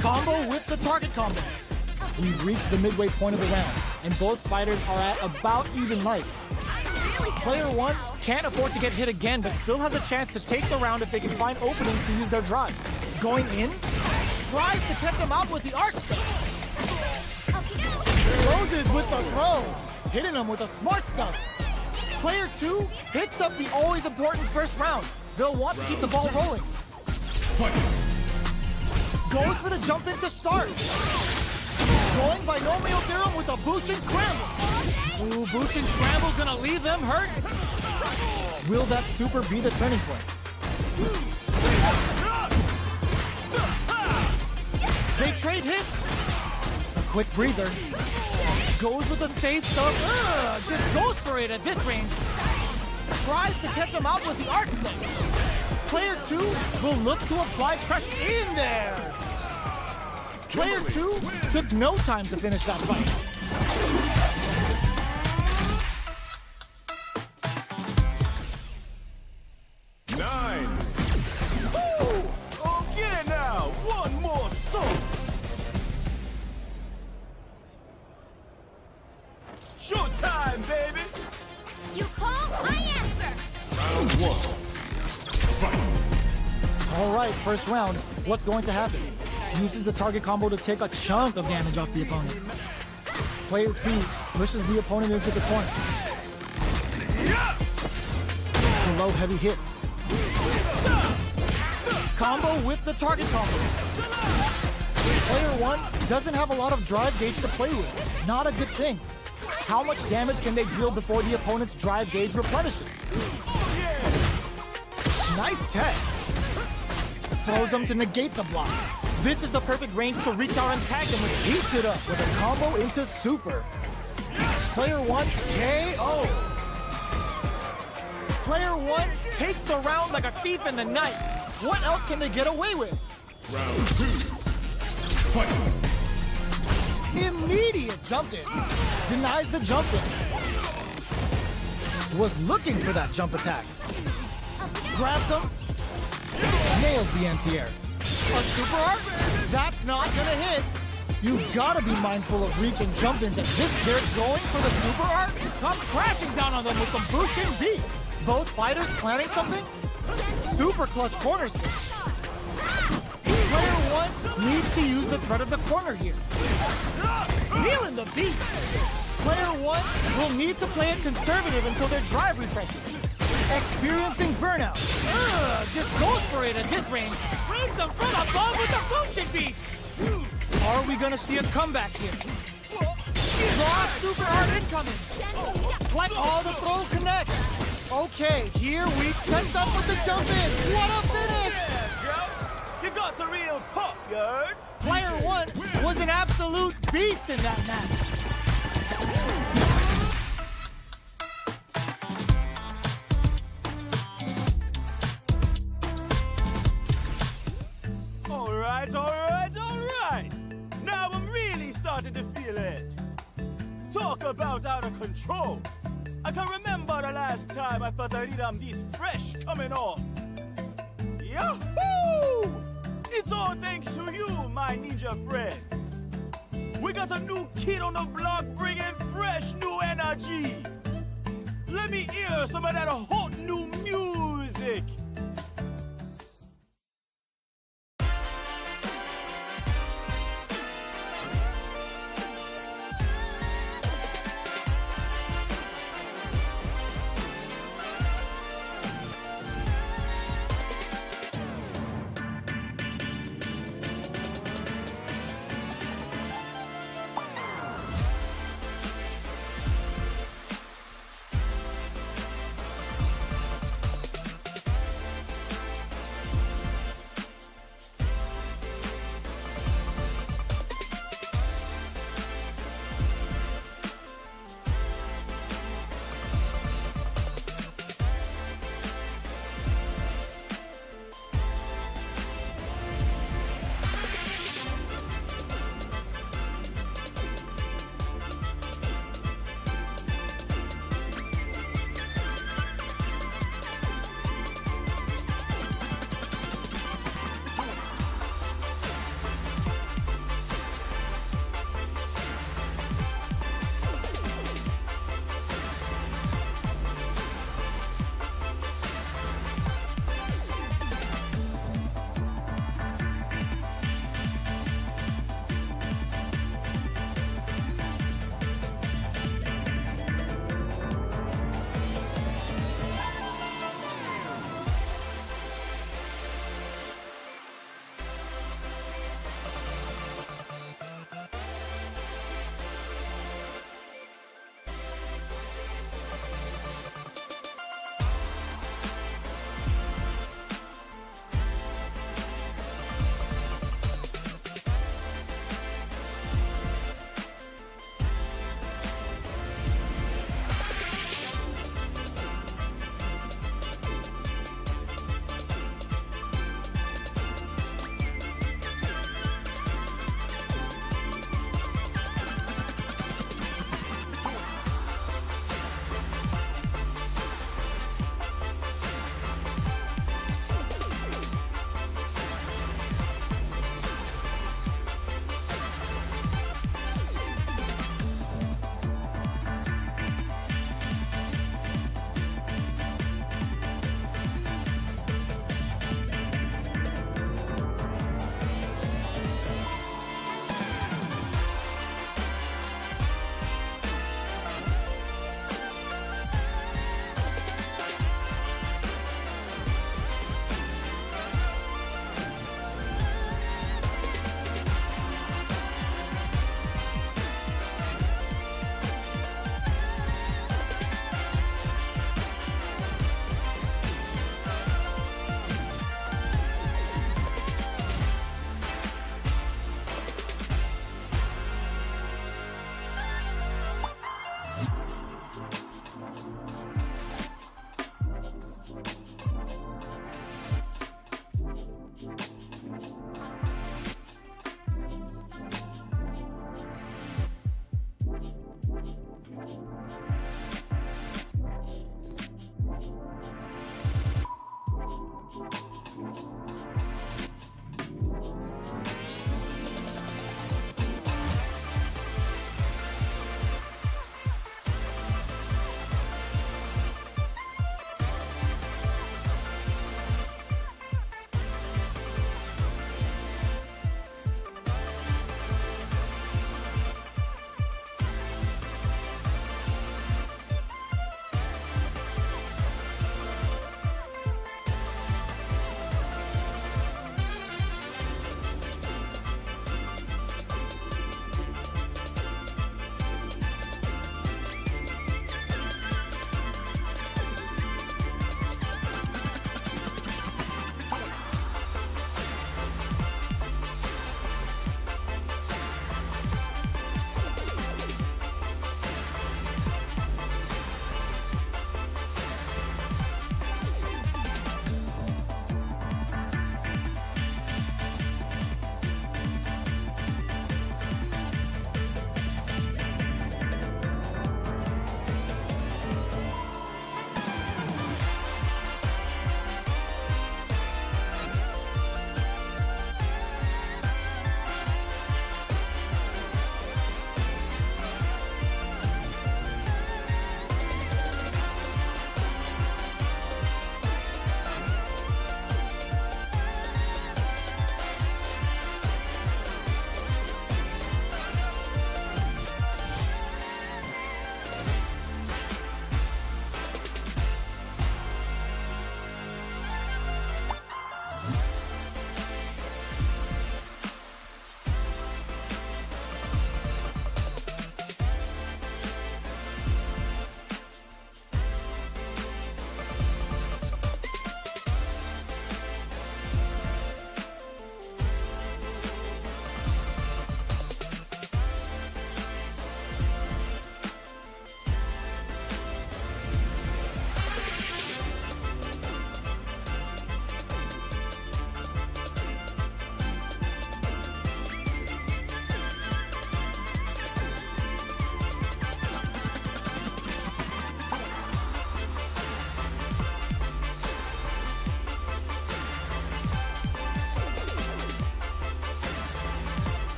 Combo with the target combo. We've reached the midway point of the round, and both fighters are at about even life. Player 1 can't afford to get hit again, but still has a chance to take the round if they can find openings to use their drive. Going in, tries to catch him out with the arch stuff. Closes with the throw, hitting him with a smart stuff. Player 2 picks up the always important first round. They'll want to keep the ball rolling. Goes for the jump in to start. Going binomial theorem with a Bushin scramble. Ooh, Bushin scramble's gonna leave them hurt. Will that super be the turning point? They trade hits. A quick breather. Goes with the safe stuff. Just goes for it at this range. Tries to catch him out with the arc snake. Player 2 will look to apply pressure in there. Player 2 took no time to finish that fight. Okay now, one more song. Showtime, baby. You call, I answer. Round 1. Fight. All right, first round. What's going to happen? Uses the target combo to take a chunk of damage off the opponent. Player 2 pushes the opponent into the corner. Below heavy hits. Combo with the target combo. Player 1 doesn't have a lot of drive gauge to play with. Not a good thing. How much damage can they deal before the opponent's drive gauge replenishes? Nice tech. Throws them to negate the block. This is the perfect range to reach out and tag him with heats it up with a combo into super. Player 1 KO. Player 1 takes the round like a thief in the night. What else can they get away with? Round 2. Fight. Immediate jump in. Denies the jump in. Was looking for that jump attack. Grabs him. Nails the anti-air. A super art? That's not gonna hit. You gotta be mindful of reach and jump-ins at this. They're going for the super art. Comes crashing down on them with some Bushin beats. Both fighters planning something. Super clutch corner switch. Player 1 needs to use the threat of the corner here. Feeling the beat. Player 1 will need to play it conservative until their drive refreshes. Experiencing burnout. Just goes for it at this range. Brings them from above with the Bushin beats. Are we gonna see a comeback here? Raw super art incoming. Like all the throw connects. Okay, here we sets up with the jump in. What a finish! You got a real pop, you heard? Player 1 was an absolute beast in that match. All right. Now I'm really starting to feel it. Talk about out of control. I can remember the last time I felt a rhythm this fresh coming off. Yahoo! It's all thanks to you, my ninja friend. We got a new kid on the block bringing fresh new energy. Let me hear some of that hot new music.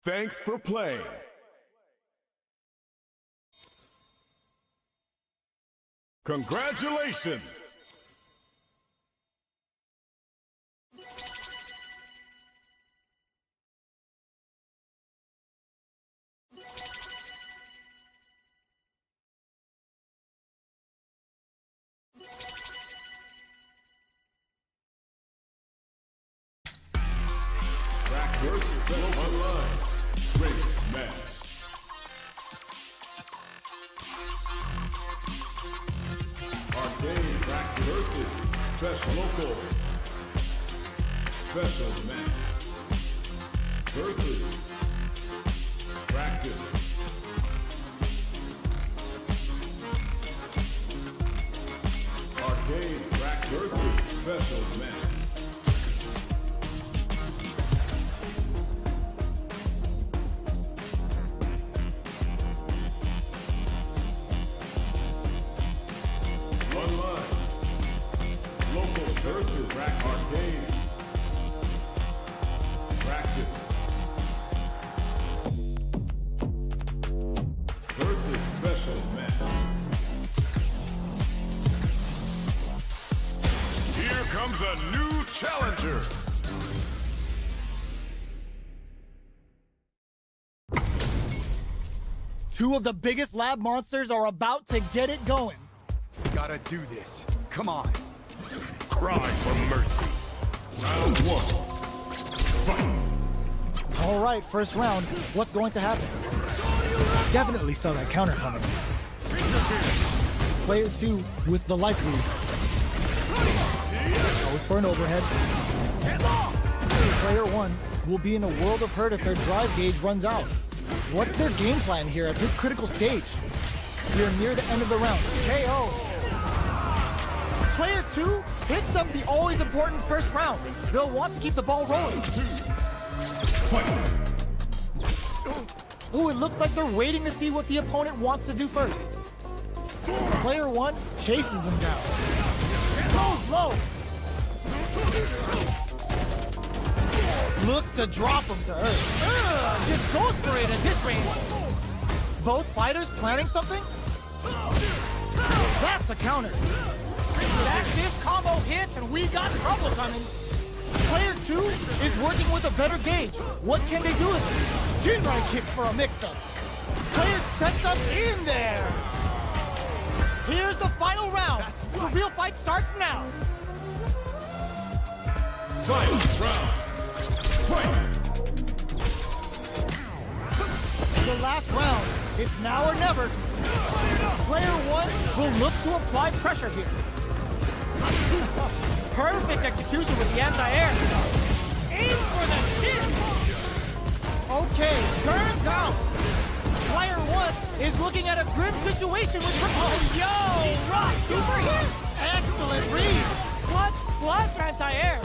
Thanks for playing. Congratulations! Track versus online. Great match. Arcade track versus special local. Special match. Versus practice. Arcade track versus special match. Online. Local versus track arcade. Practice. Versus special match. Here comes a new challenger. Two of the biggest lab monsters are about to get it going. Gotta do this. Come on. Cry for mercy. Round one. Fight. All right, first round. What's going to happen? Definitely saw that counter coming. Player 2 with the life lead. Goes for an overhead. Player 1 will be in a world of hurt if their drive gauge runs out. What's their game plan here at this critical stage? We're near the end of the round. KO. Player 2 hits them the always important first round. They'll want to keep the ball rolling. Ooh, it looks like they're waiting to see what the opponent wants to do first. Player 1 chases them down. Goes low. Looks to drop him to earth. Just goes for it at this range. Both fighters planning something? That's a counter. That's this combo hits and we got trouble coming. Player 2 is working with a better gauge. What can they do with it? Jinrai kick for a mix-up. Player sets up in there. Here's the final round. The real fight starts now. Final round. Fight. The last round. It's now or never. Player 1 will look to apply pressure here. Perfect execution with the anti-air. Aim for the shin. Okay, burns out. Player 1 is looking at a grim situation with... Oh, yo! Rock super hit! Excellent read. Clutch anti-air.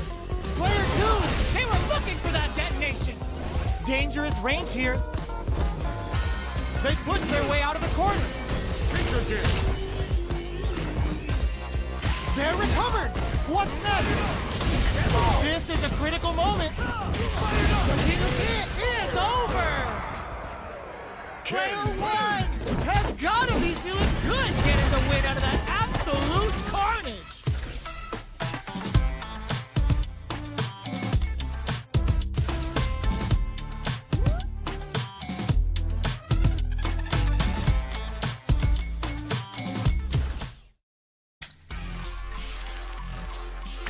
Player 2, they were looking for that detonation. Dangerous range here. They push their way out of the corner. They're recovered. What's next? This is a critical moment. It is over. Player 1 has got to be feeling good getting the win out of that absolute carnage.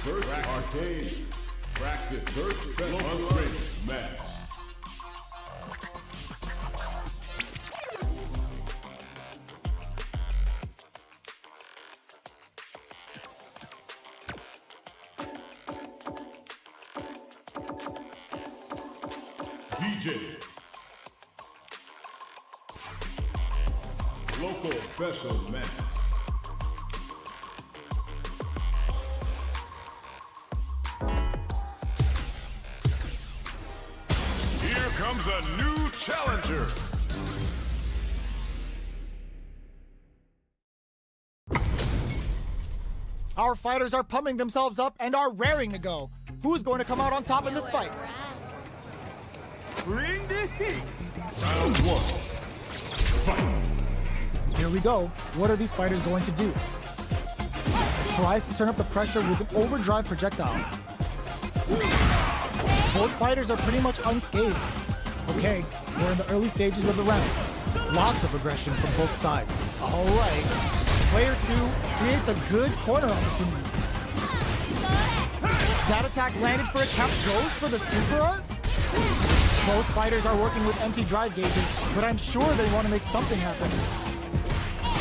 First arcade. Practice versus unrated match. DJ. Local special match. Here comes a new challenger. Our fighters are pumping themselves up and are raring to go. Who's going to come out on top in this fight? Bring the heat. Round one. Fight. Here we go. What are these fighters going to do? Tries to turn up the pressure with an overdrive projectile. Both fighters are pretty much unscathed. Okay, we're in the early stages of the round. Lots of aggression from both sides. All right. Player 2 creates a good corner opportunity. That attack landed for a count. Goes for the super art? Both fighters are working with empty drive gauges, but I'm sure they want to make something happen.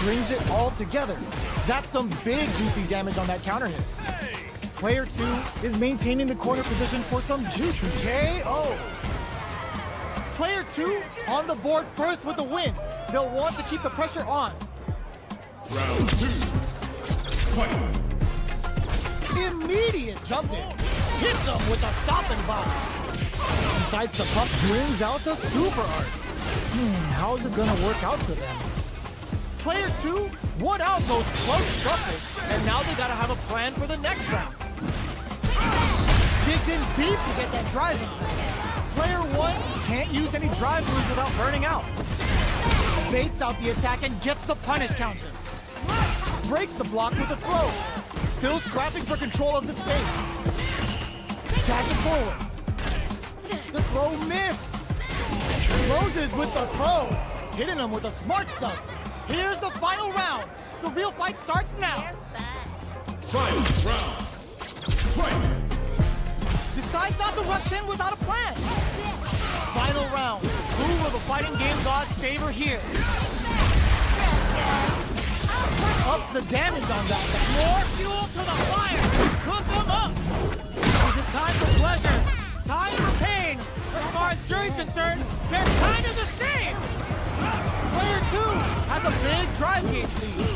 Brings it all together. That's some big juicy damage on that counter hit. Player 2 is maintaining the corner position for some juicy KO. Player 2 on the board first with the win. They'll want to keep the pressure on. Round two. Fight. Immediate jump in. Hits him with a stopping block. Decides to pump, brings out the super art. How is this gonna work out for them? Player 2 won out those close scuffles, and now they gotta have a plan for the next round. Digs in deep to get that drive in. Player 1 can't use any drive moves without burning out. Baits out the attack and gets the punish counter. Breaks the block with a throw. Still scrapping for control of the space. Dashes forward. The throw missed. Closes with the throw. Hitting him with the smart stuff. Here's the final round. The real fight starts now. Final round. Fight. Decides not to rush in without a plan. Final round. Who will the fighting game gods favor here? Ups the damage on that. More fuel to the fire. Cook them up. Is it time for pleasure? Time for pain. As far as jury's concerned, they're kind of the same. Player 2 has a big drive gauge lead.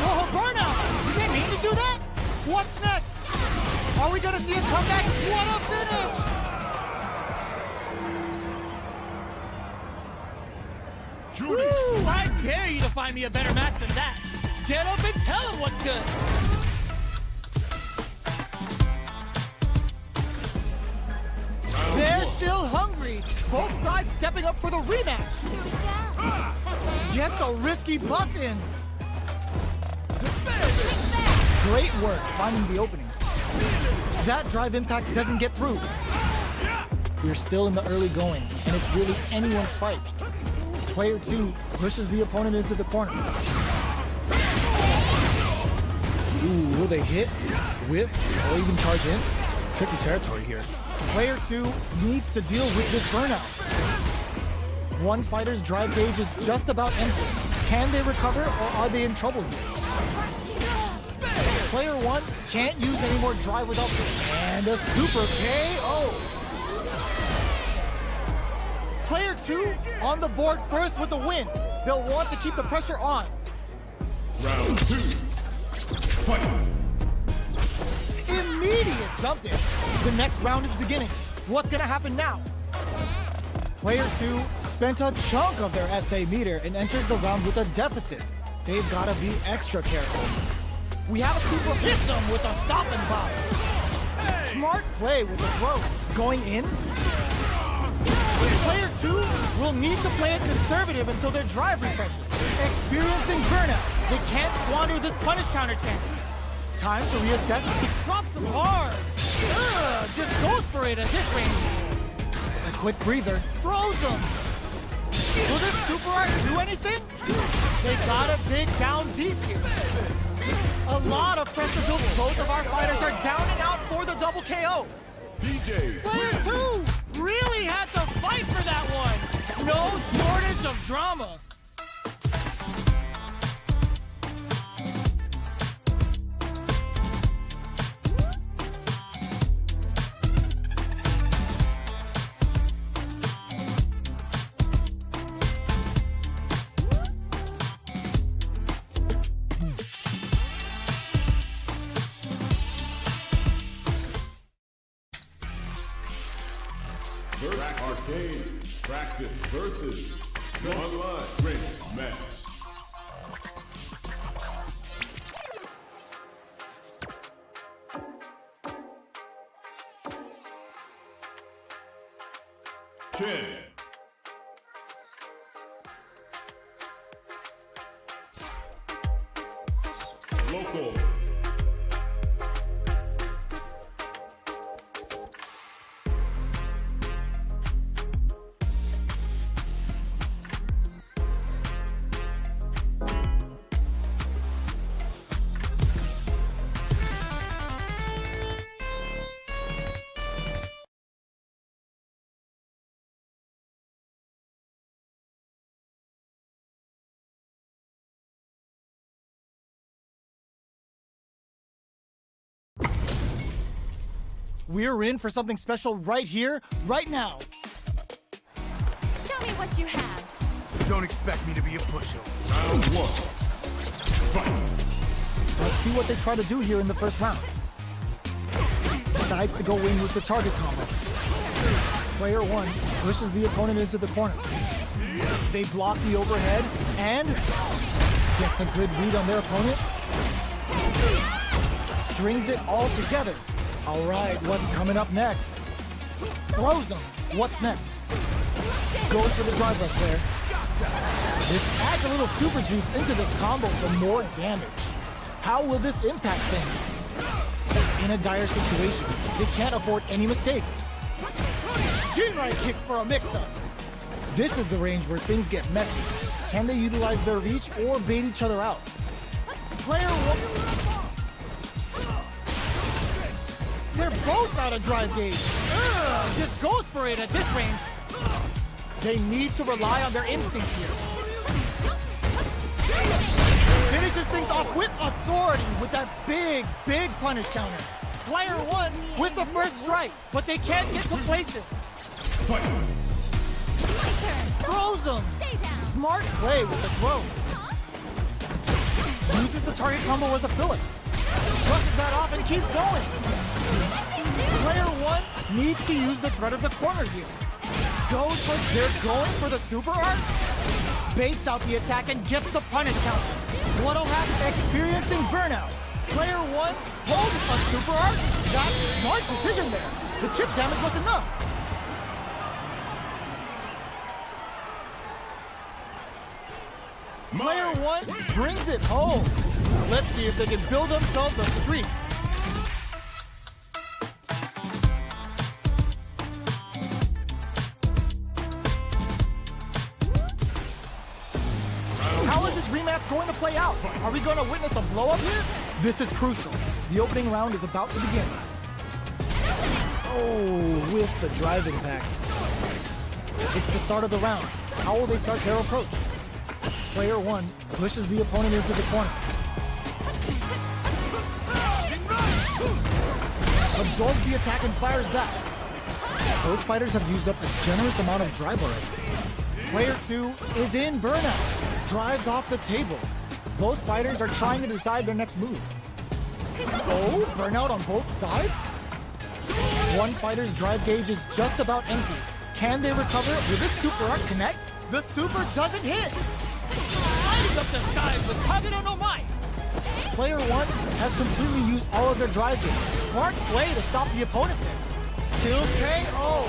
Oh, burnout! You didn't mean to do that? What's next? Are we gonna see a comeback? What a finish! Woo! I dare you to find me a better match than that. Get up and tell him what's good. They're still hungry. Both sides stepping up for the rematch. Gets a risky buff in. Great work finding the opening. That drive impact doesn't get through. We're still in the early going, and it's really anyone's fight. Player 2 pushes the opponent into the corner. Ooh, will they hit, whiff, or even charge in? Tricky territory here. Player 2 needs to deal with this burnout. One fighter's drive gauge is just about empty. Can they recover, or are they in trouble here? Player 1 can't use any more drive without... And a super KO! Player 2 on the board first with the win. They'll want to keep the pressure on. Round two. Fight. Immediate jump in. The next round is beginning. What's gonna happen now? Player 2 spent a chunk of their SA meter and enters the round with a deficit. They've gotta be extra careful. We have a super hit them with a stop and pop. Smart play with the throw. Going in? Player 2 will need to play it conservative until their drive refreshes. Experiencing burnout. They can't squander this punish counter chance. Time to reassess the situation. Drops them hard. Just goes for it at this range. A quick breather. Throws them. Will this super art do anything? They gotta dig down deep here. A lot of pressure built. Both of our fighters are down and out for the double KO. DJ. Player 2 really had to fight for that one. No shortage of drama. Arcade Practice versus Online Ranked Match. 10. Local. We're in for something special right here, right now. Show me what you have. Don't expect me to be a pushover. Round 1. Fight. Let's see what they try to do here in the first round. Decides to go in with the target combo. Player 1 pushes the opponent into the corner. They block the overhead and gets a good read on their opponent. Strings it all together. All right, what's coming up next? Throws him. What's next? Goes for the drive rush there. This adds a little super juice into this combo for more damage. How will this impact things? In a dire situation, they can't afford any mistakes. G-right kick for a mix-up. This is the range where things get messy. Can they utilize their reach or bait each other out? Player 1... They're both out of drive gauge. Just goes for it at this range. They need to rely on their instincts here. Finishes things off with authority with that big punish counter. Player 1 with the first strike, but they can't get to place it. Fight. Throws them. Smart play with the throw. Uses the target combo as a filler. Brushes that off and keeps going. Player 1 needs to use the threat of the corner here. They're going for the super art. Baits out the attack and gets the punish counter. What'll happen? Experiencing burnout. Player 1 holds a super art. That's a smart decision there. The chip damage was enough. Player 1 brings it home. Let's see if they can build themselves a streak. How is this rematch going to play out? Are we going to witness a blow-up here? This is crucial. The opening round is about to begin. Oh, whiffs the drive impact. It's the start of the round. How will they start their approach? Player 1 pushes the opponent into the corner. Absorbs the attack and fires back. Both fighters have used up a generous amount of drive already. Player 2 is in burnout. Drives off the table. Both fighters are trying to decide their next move. Oh, burnout on both sides? One fighter's drive gauge is just about empty. Can they recover? Will this super art connect? The super doesn't hit! Lighting up the skies with Kagura no Mai! Player 1 has completely used all of their drive gauge. Smart play to stop the opponent there. Still KO!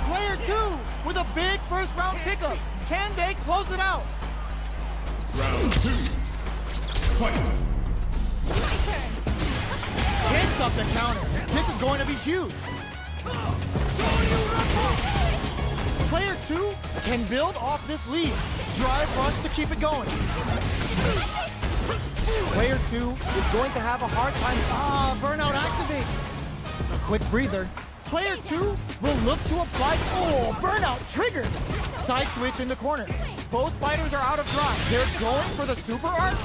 Player 2 with a big first round pickup. Can they close it out? Round 2. Fight. Hits up the counter. This is going to be huge. Player 2 can build off this lead. Drive rush to keep it going. Player 2 is going to have a hard time. Burnout activates. A quick breather. Player 2 will look to apply. Oh, burnout triggered. Side switch in the corner. Both fighters are out of drive. They're going for the super art.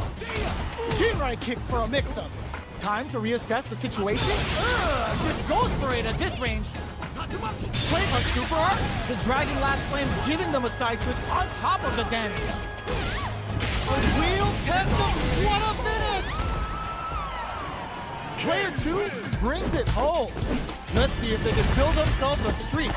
Jinrai kick for a mix-up. Time to reassess the situation. Just goes for it at this range. Play a super art. The Dragon Lash Flame giving them a side switch on top of the damage. A real test of what a finish! Player 2 brings it home. Let's see if they can build themselves a streak.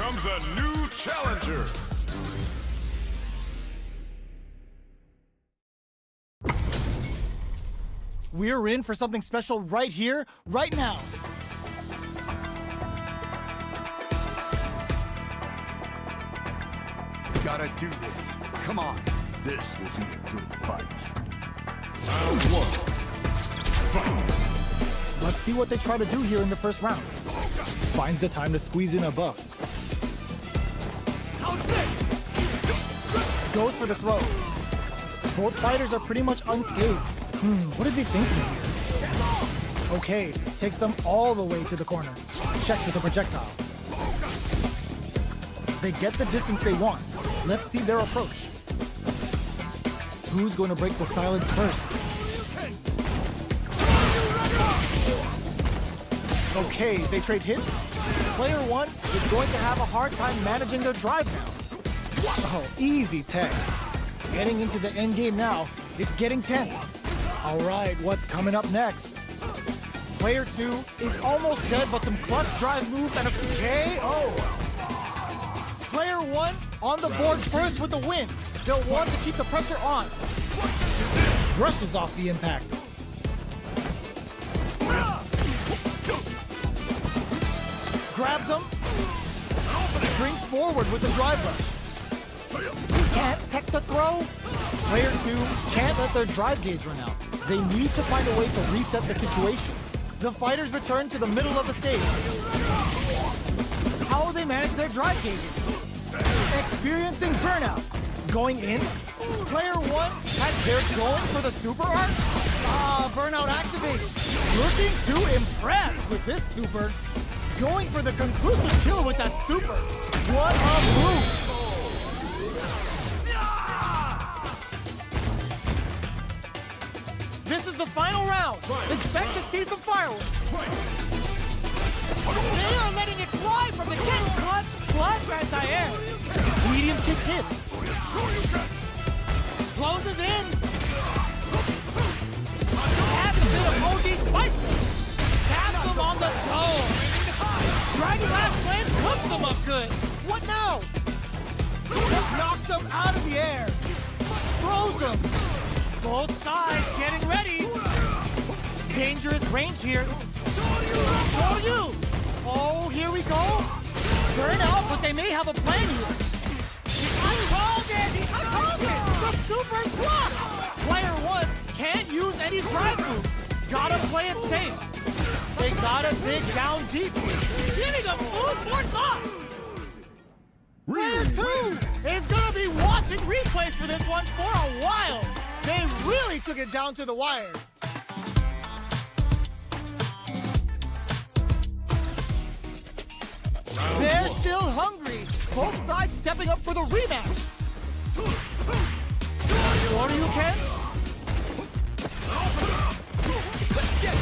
comes a new challenger. We're in for something special right here, right now. Gotta do this. Come on. This will be a good fight. Round 1. Fight. Let's see what they try to do here in the first round. Finds the time to squeeze in a buff. Goes for the throw. Both fighters are pretty much unscathed. What are they thinking here? Okay, takes them all the way to the corner. Checks with a projectile. They get the distance they want. Let's see their approach. Who's going to break the silence first? Okay, they trade hits. Player 1 is going to have a hard time managing their drive now. Oh, easy tech. Getting into the end game now, it's getting tense. All right, what's coming up next? Player 2 is almost dead, but some clutch drive moves and a KO. Player 1 on the board first with the win. They'll want to keep the pressure on. Brushes off the impact. Grabs him. Springs forward with the drive rush. Can't tech the throw. Player 2 can't let their drive gauge run out. They need to find a way to reset the situation. The fighters return to the middle of the stage. How will they manage their drive gauges? Experiencing burnout. Going in. Player 1 has their going for the super art. Burnout activates. Looking to impress with this super. Going for the conclusive kill with that super. What a move. This is the final round. Expect to see some fireworks. They are letting it fly from the get. Clutch anti-air. Medium kick hits. Closes in. Adds a bit of OD spice. Taps him on the toe. Dragon Blast Flame cooks him up good. What now? Just knocks him out of the air. Throws him. Both sides getting ready. Dangerous range here. Show you. Oh, here we go. Burn out, but they may have a plan here. I called it. The super block. Player 1 can't use any drive moves. Gotta play it safe. They gotta dig down deep. Giving them food for thought. Player 2 is gonna be watching replays for this one for a while. They really took it down to the wire. They're still hungry. Both sides stepping up for the rematch. Shoryuken.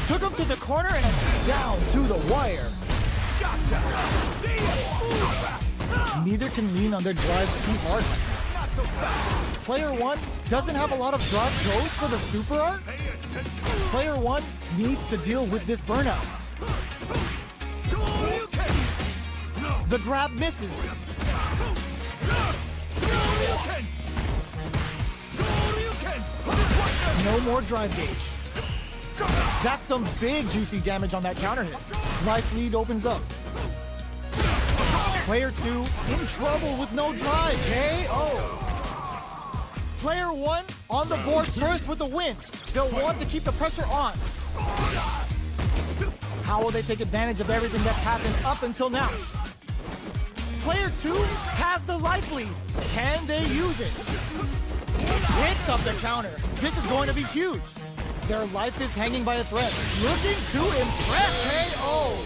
Took him to the corner and it's down to the wire. Neither can lean on their drive too hard. Player 1 doesn't have a lot of drive goes for the super art. Player 1 needs to deal with this burnout. The grab misses. No more drive gauge. That's some big juicy damage on that counter hit. Life lead opens up. Player 2 in trouble with no drive. KO. Player 1 on the board first with the win. They'll want to keep the pressure on. How will they take advantage of everything that's happened up until now? Player 2 has the life lead. Can they use it? Hits up the counter. This is going to be huge. Their life is hanging by a thread. Looking to impress. KO.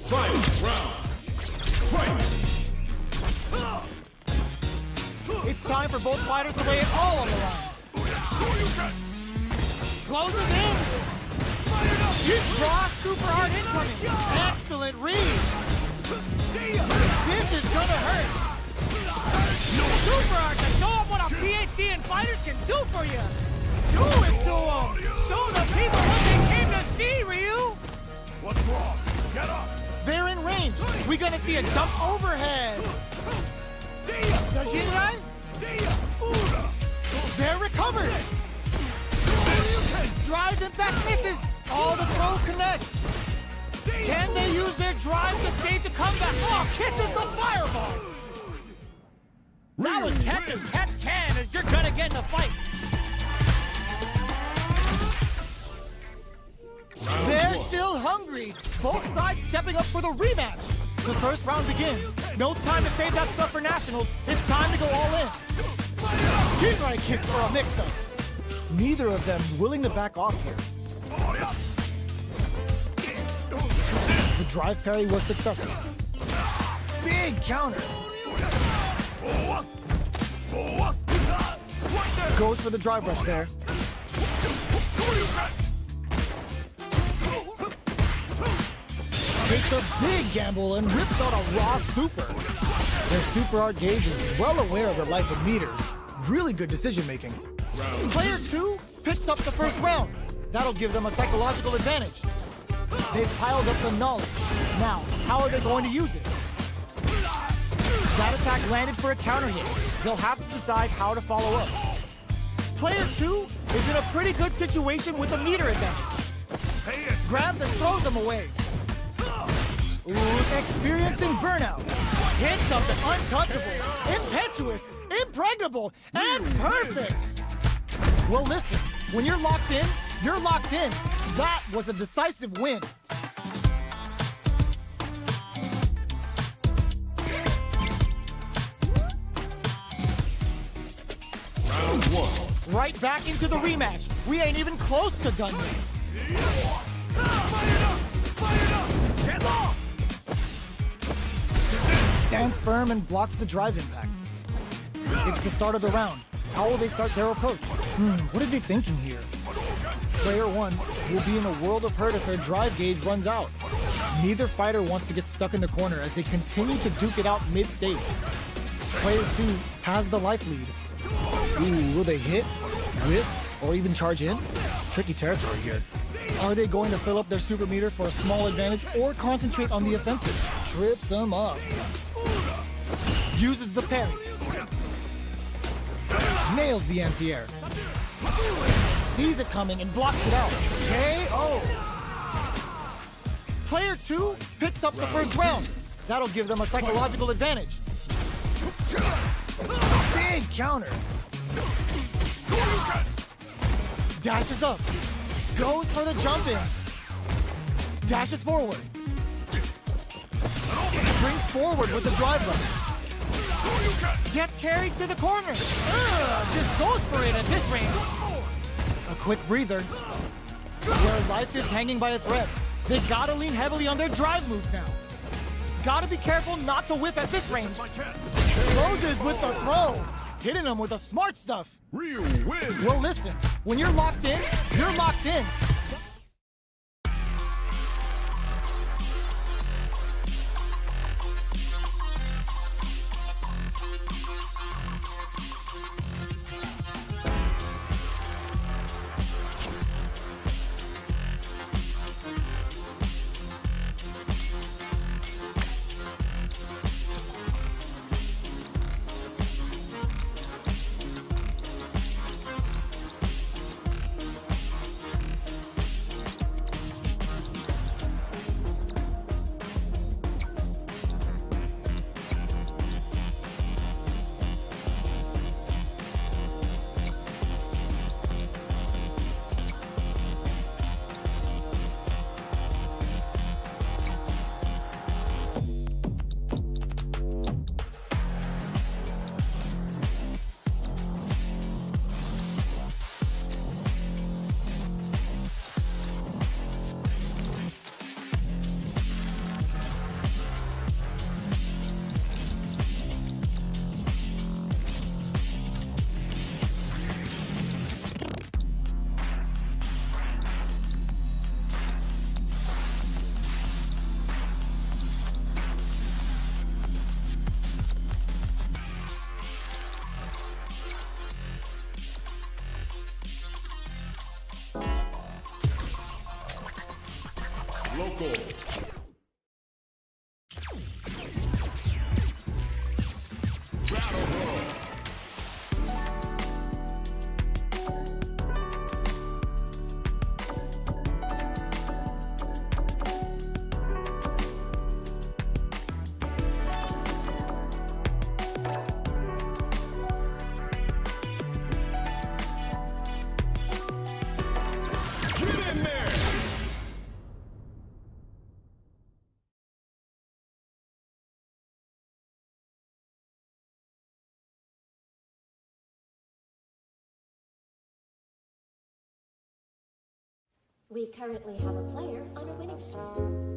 Fight round. Fight. It's time for both fighters to lay it all on the line. Closes in. Raw super hard incoming. Excellent read. This is gonna hurt. Super hard to show them what a PhD in fighters can do for you. Do it to them. Show the people what they came to see, Ryu. What's wrong? They're in range. We're gonna see a jump overhead. Dajinrai? They're recovered. Drive impact misses. All the throw connects. Can they use their drive to stage a comeback? Oh, kisses the fireball. That was catch as catch can as you're gonna get in a fight. They're still hungry. Both sides stepping up for the rematch. The first round begins. No time to save that stuff for nationals. It's time to go all in. Jinrai kick for a mix-up. Neither of them willing to back off here. The drive parry was successful. Big counter. Goes for the drive rush there. Takes a big gamble and rips out a raw super. Their super art gauge is well aware of the life of meters. Really good decision making. Player 2 picks up the first round. That'll give them a psychological advantage. They've piled up the knowledge. Now, how are they going to use it? That attack landed for a counter hit. They'll have to decide how to follow up. Player 2 is in a pretty good situation with a meter advantage. Grabs and throws them away. Ooh, experiencing burnout. Hit something untouchable, impetuous, impregnable, and perfect. Well, listen, when you're locked in, you're locked in. That was a decisive win. Round 1. Right back into the rematch. We ain't even close to done yet. Stands firm and blocks the drive impact. It's the start of the round. How will they start their approach? What are they thinking here? Player 1 will be in a world of hurt if their drive gauge runs out. Neither fighter wants to get stuck in the corner as they continue to duke it out mid-stage. Player 2 has the life lead. Ooh, will they hit, whip, or even charge in? Tricky territory here. Are they going to fill up their super meter for a small advantage or concentrate on the offensive? Trips them up. Uses the parry. Nails the anti-air. Sees it coming and blocks it out. KO! Player 2 picks up the first round. That'll give them a psychological advantage. Big counter. Dashes up. Goes for the jump in. Dashes forward. Springs forward with the drive rush. Gets carried to the corner. Just goes for it at this range. A quick breather. Their life is hanging by a thread. They gotta lean heavily on their drive moves now. Gotta be careful not to whiff at this range. Closes with the throw. Hitting them with the smart stuff. Real win. Well, listen. When you're locked in, you're locked in. Local. We currently have a player on a winning streak.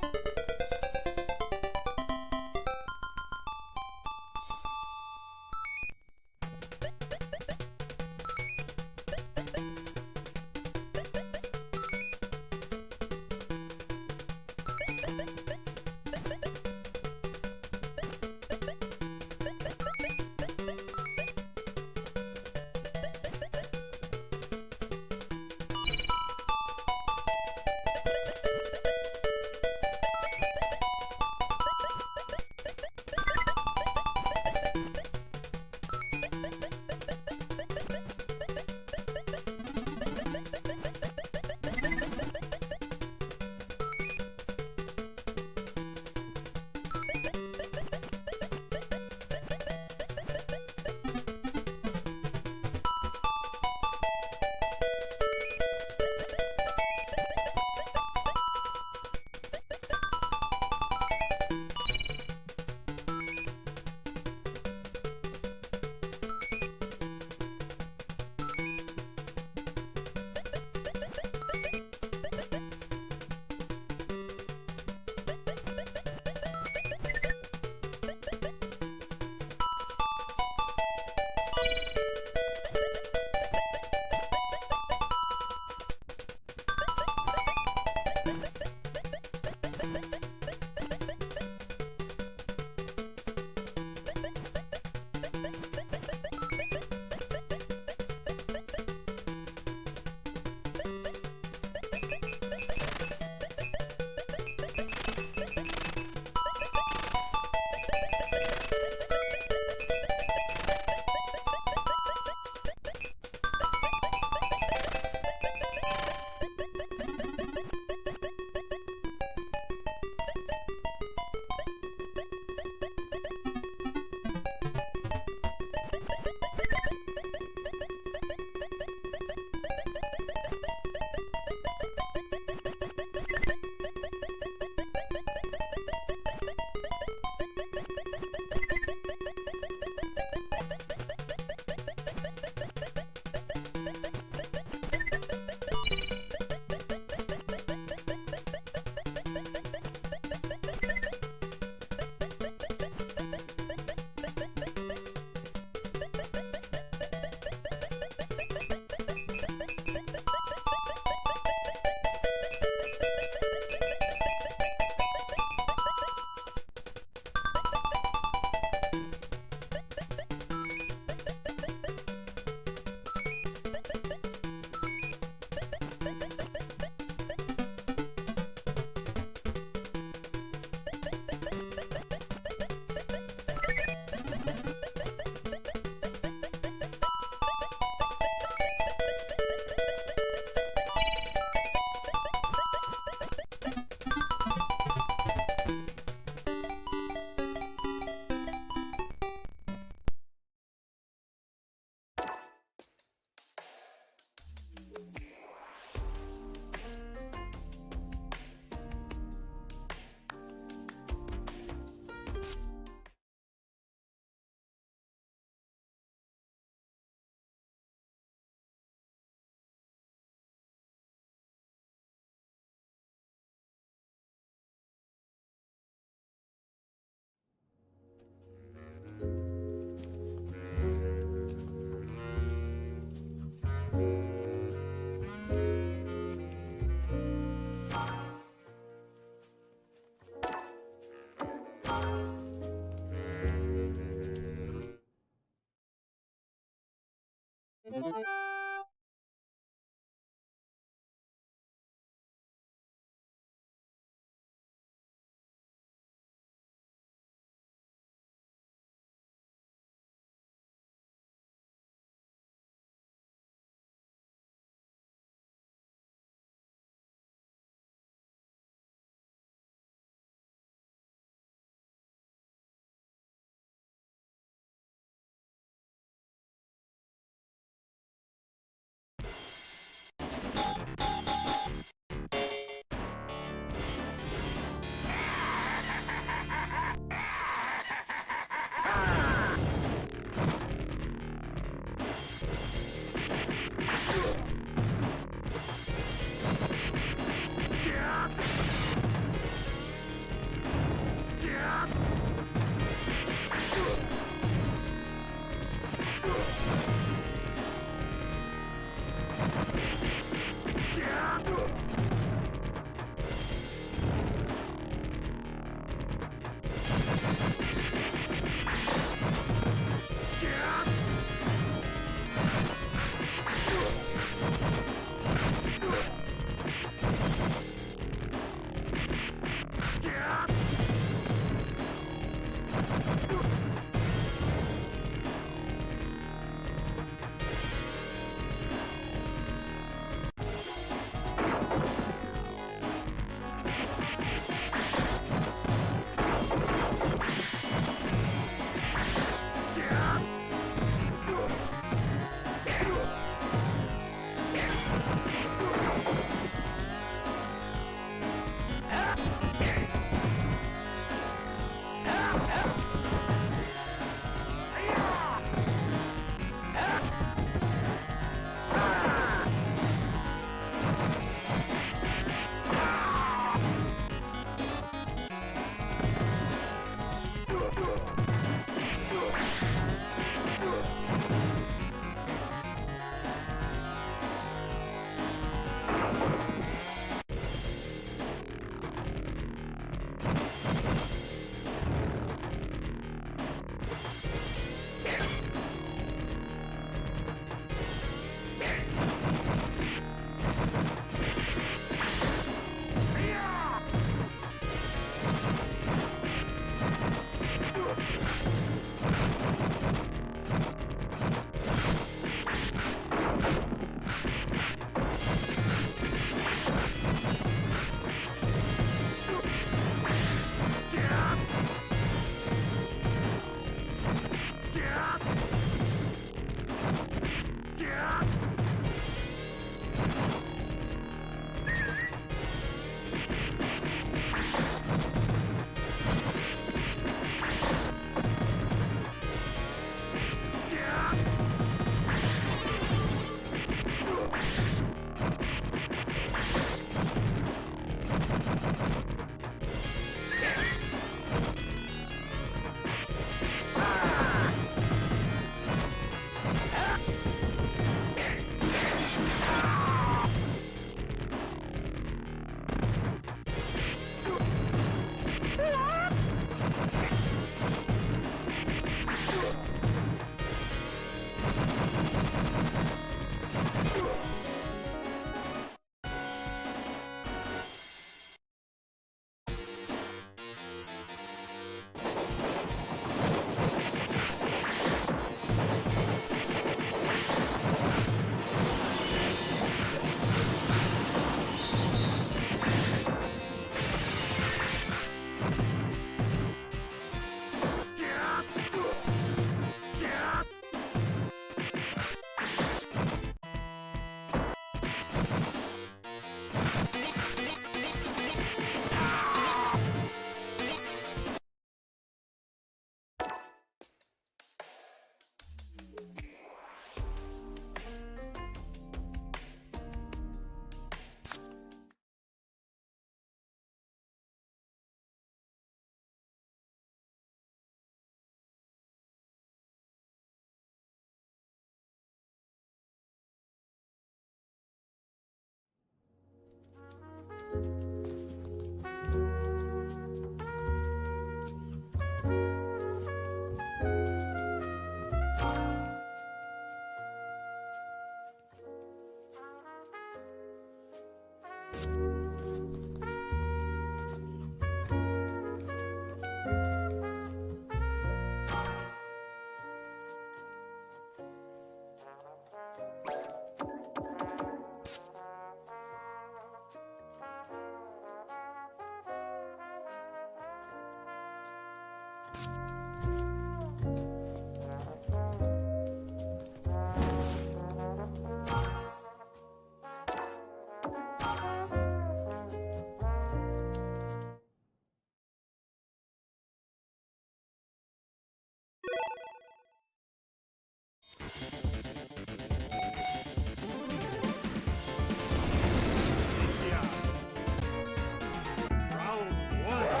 Round one.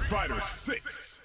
Fighter 6.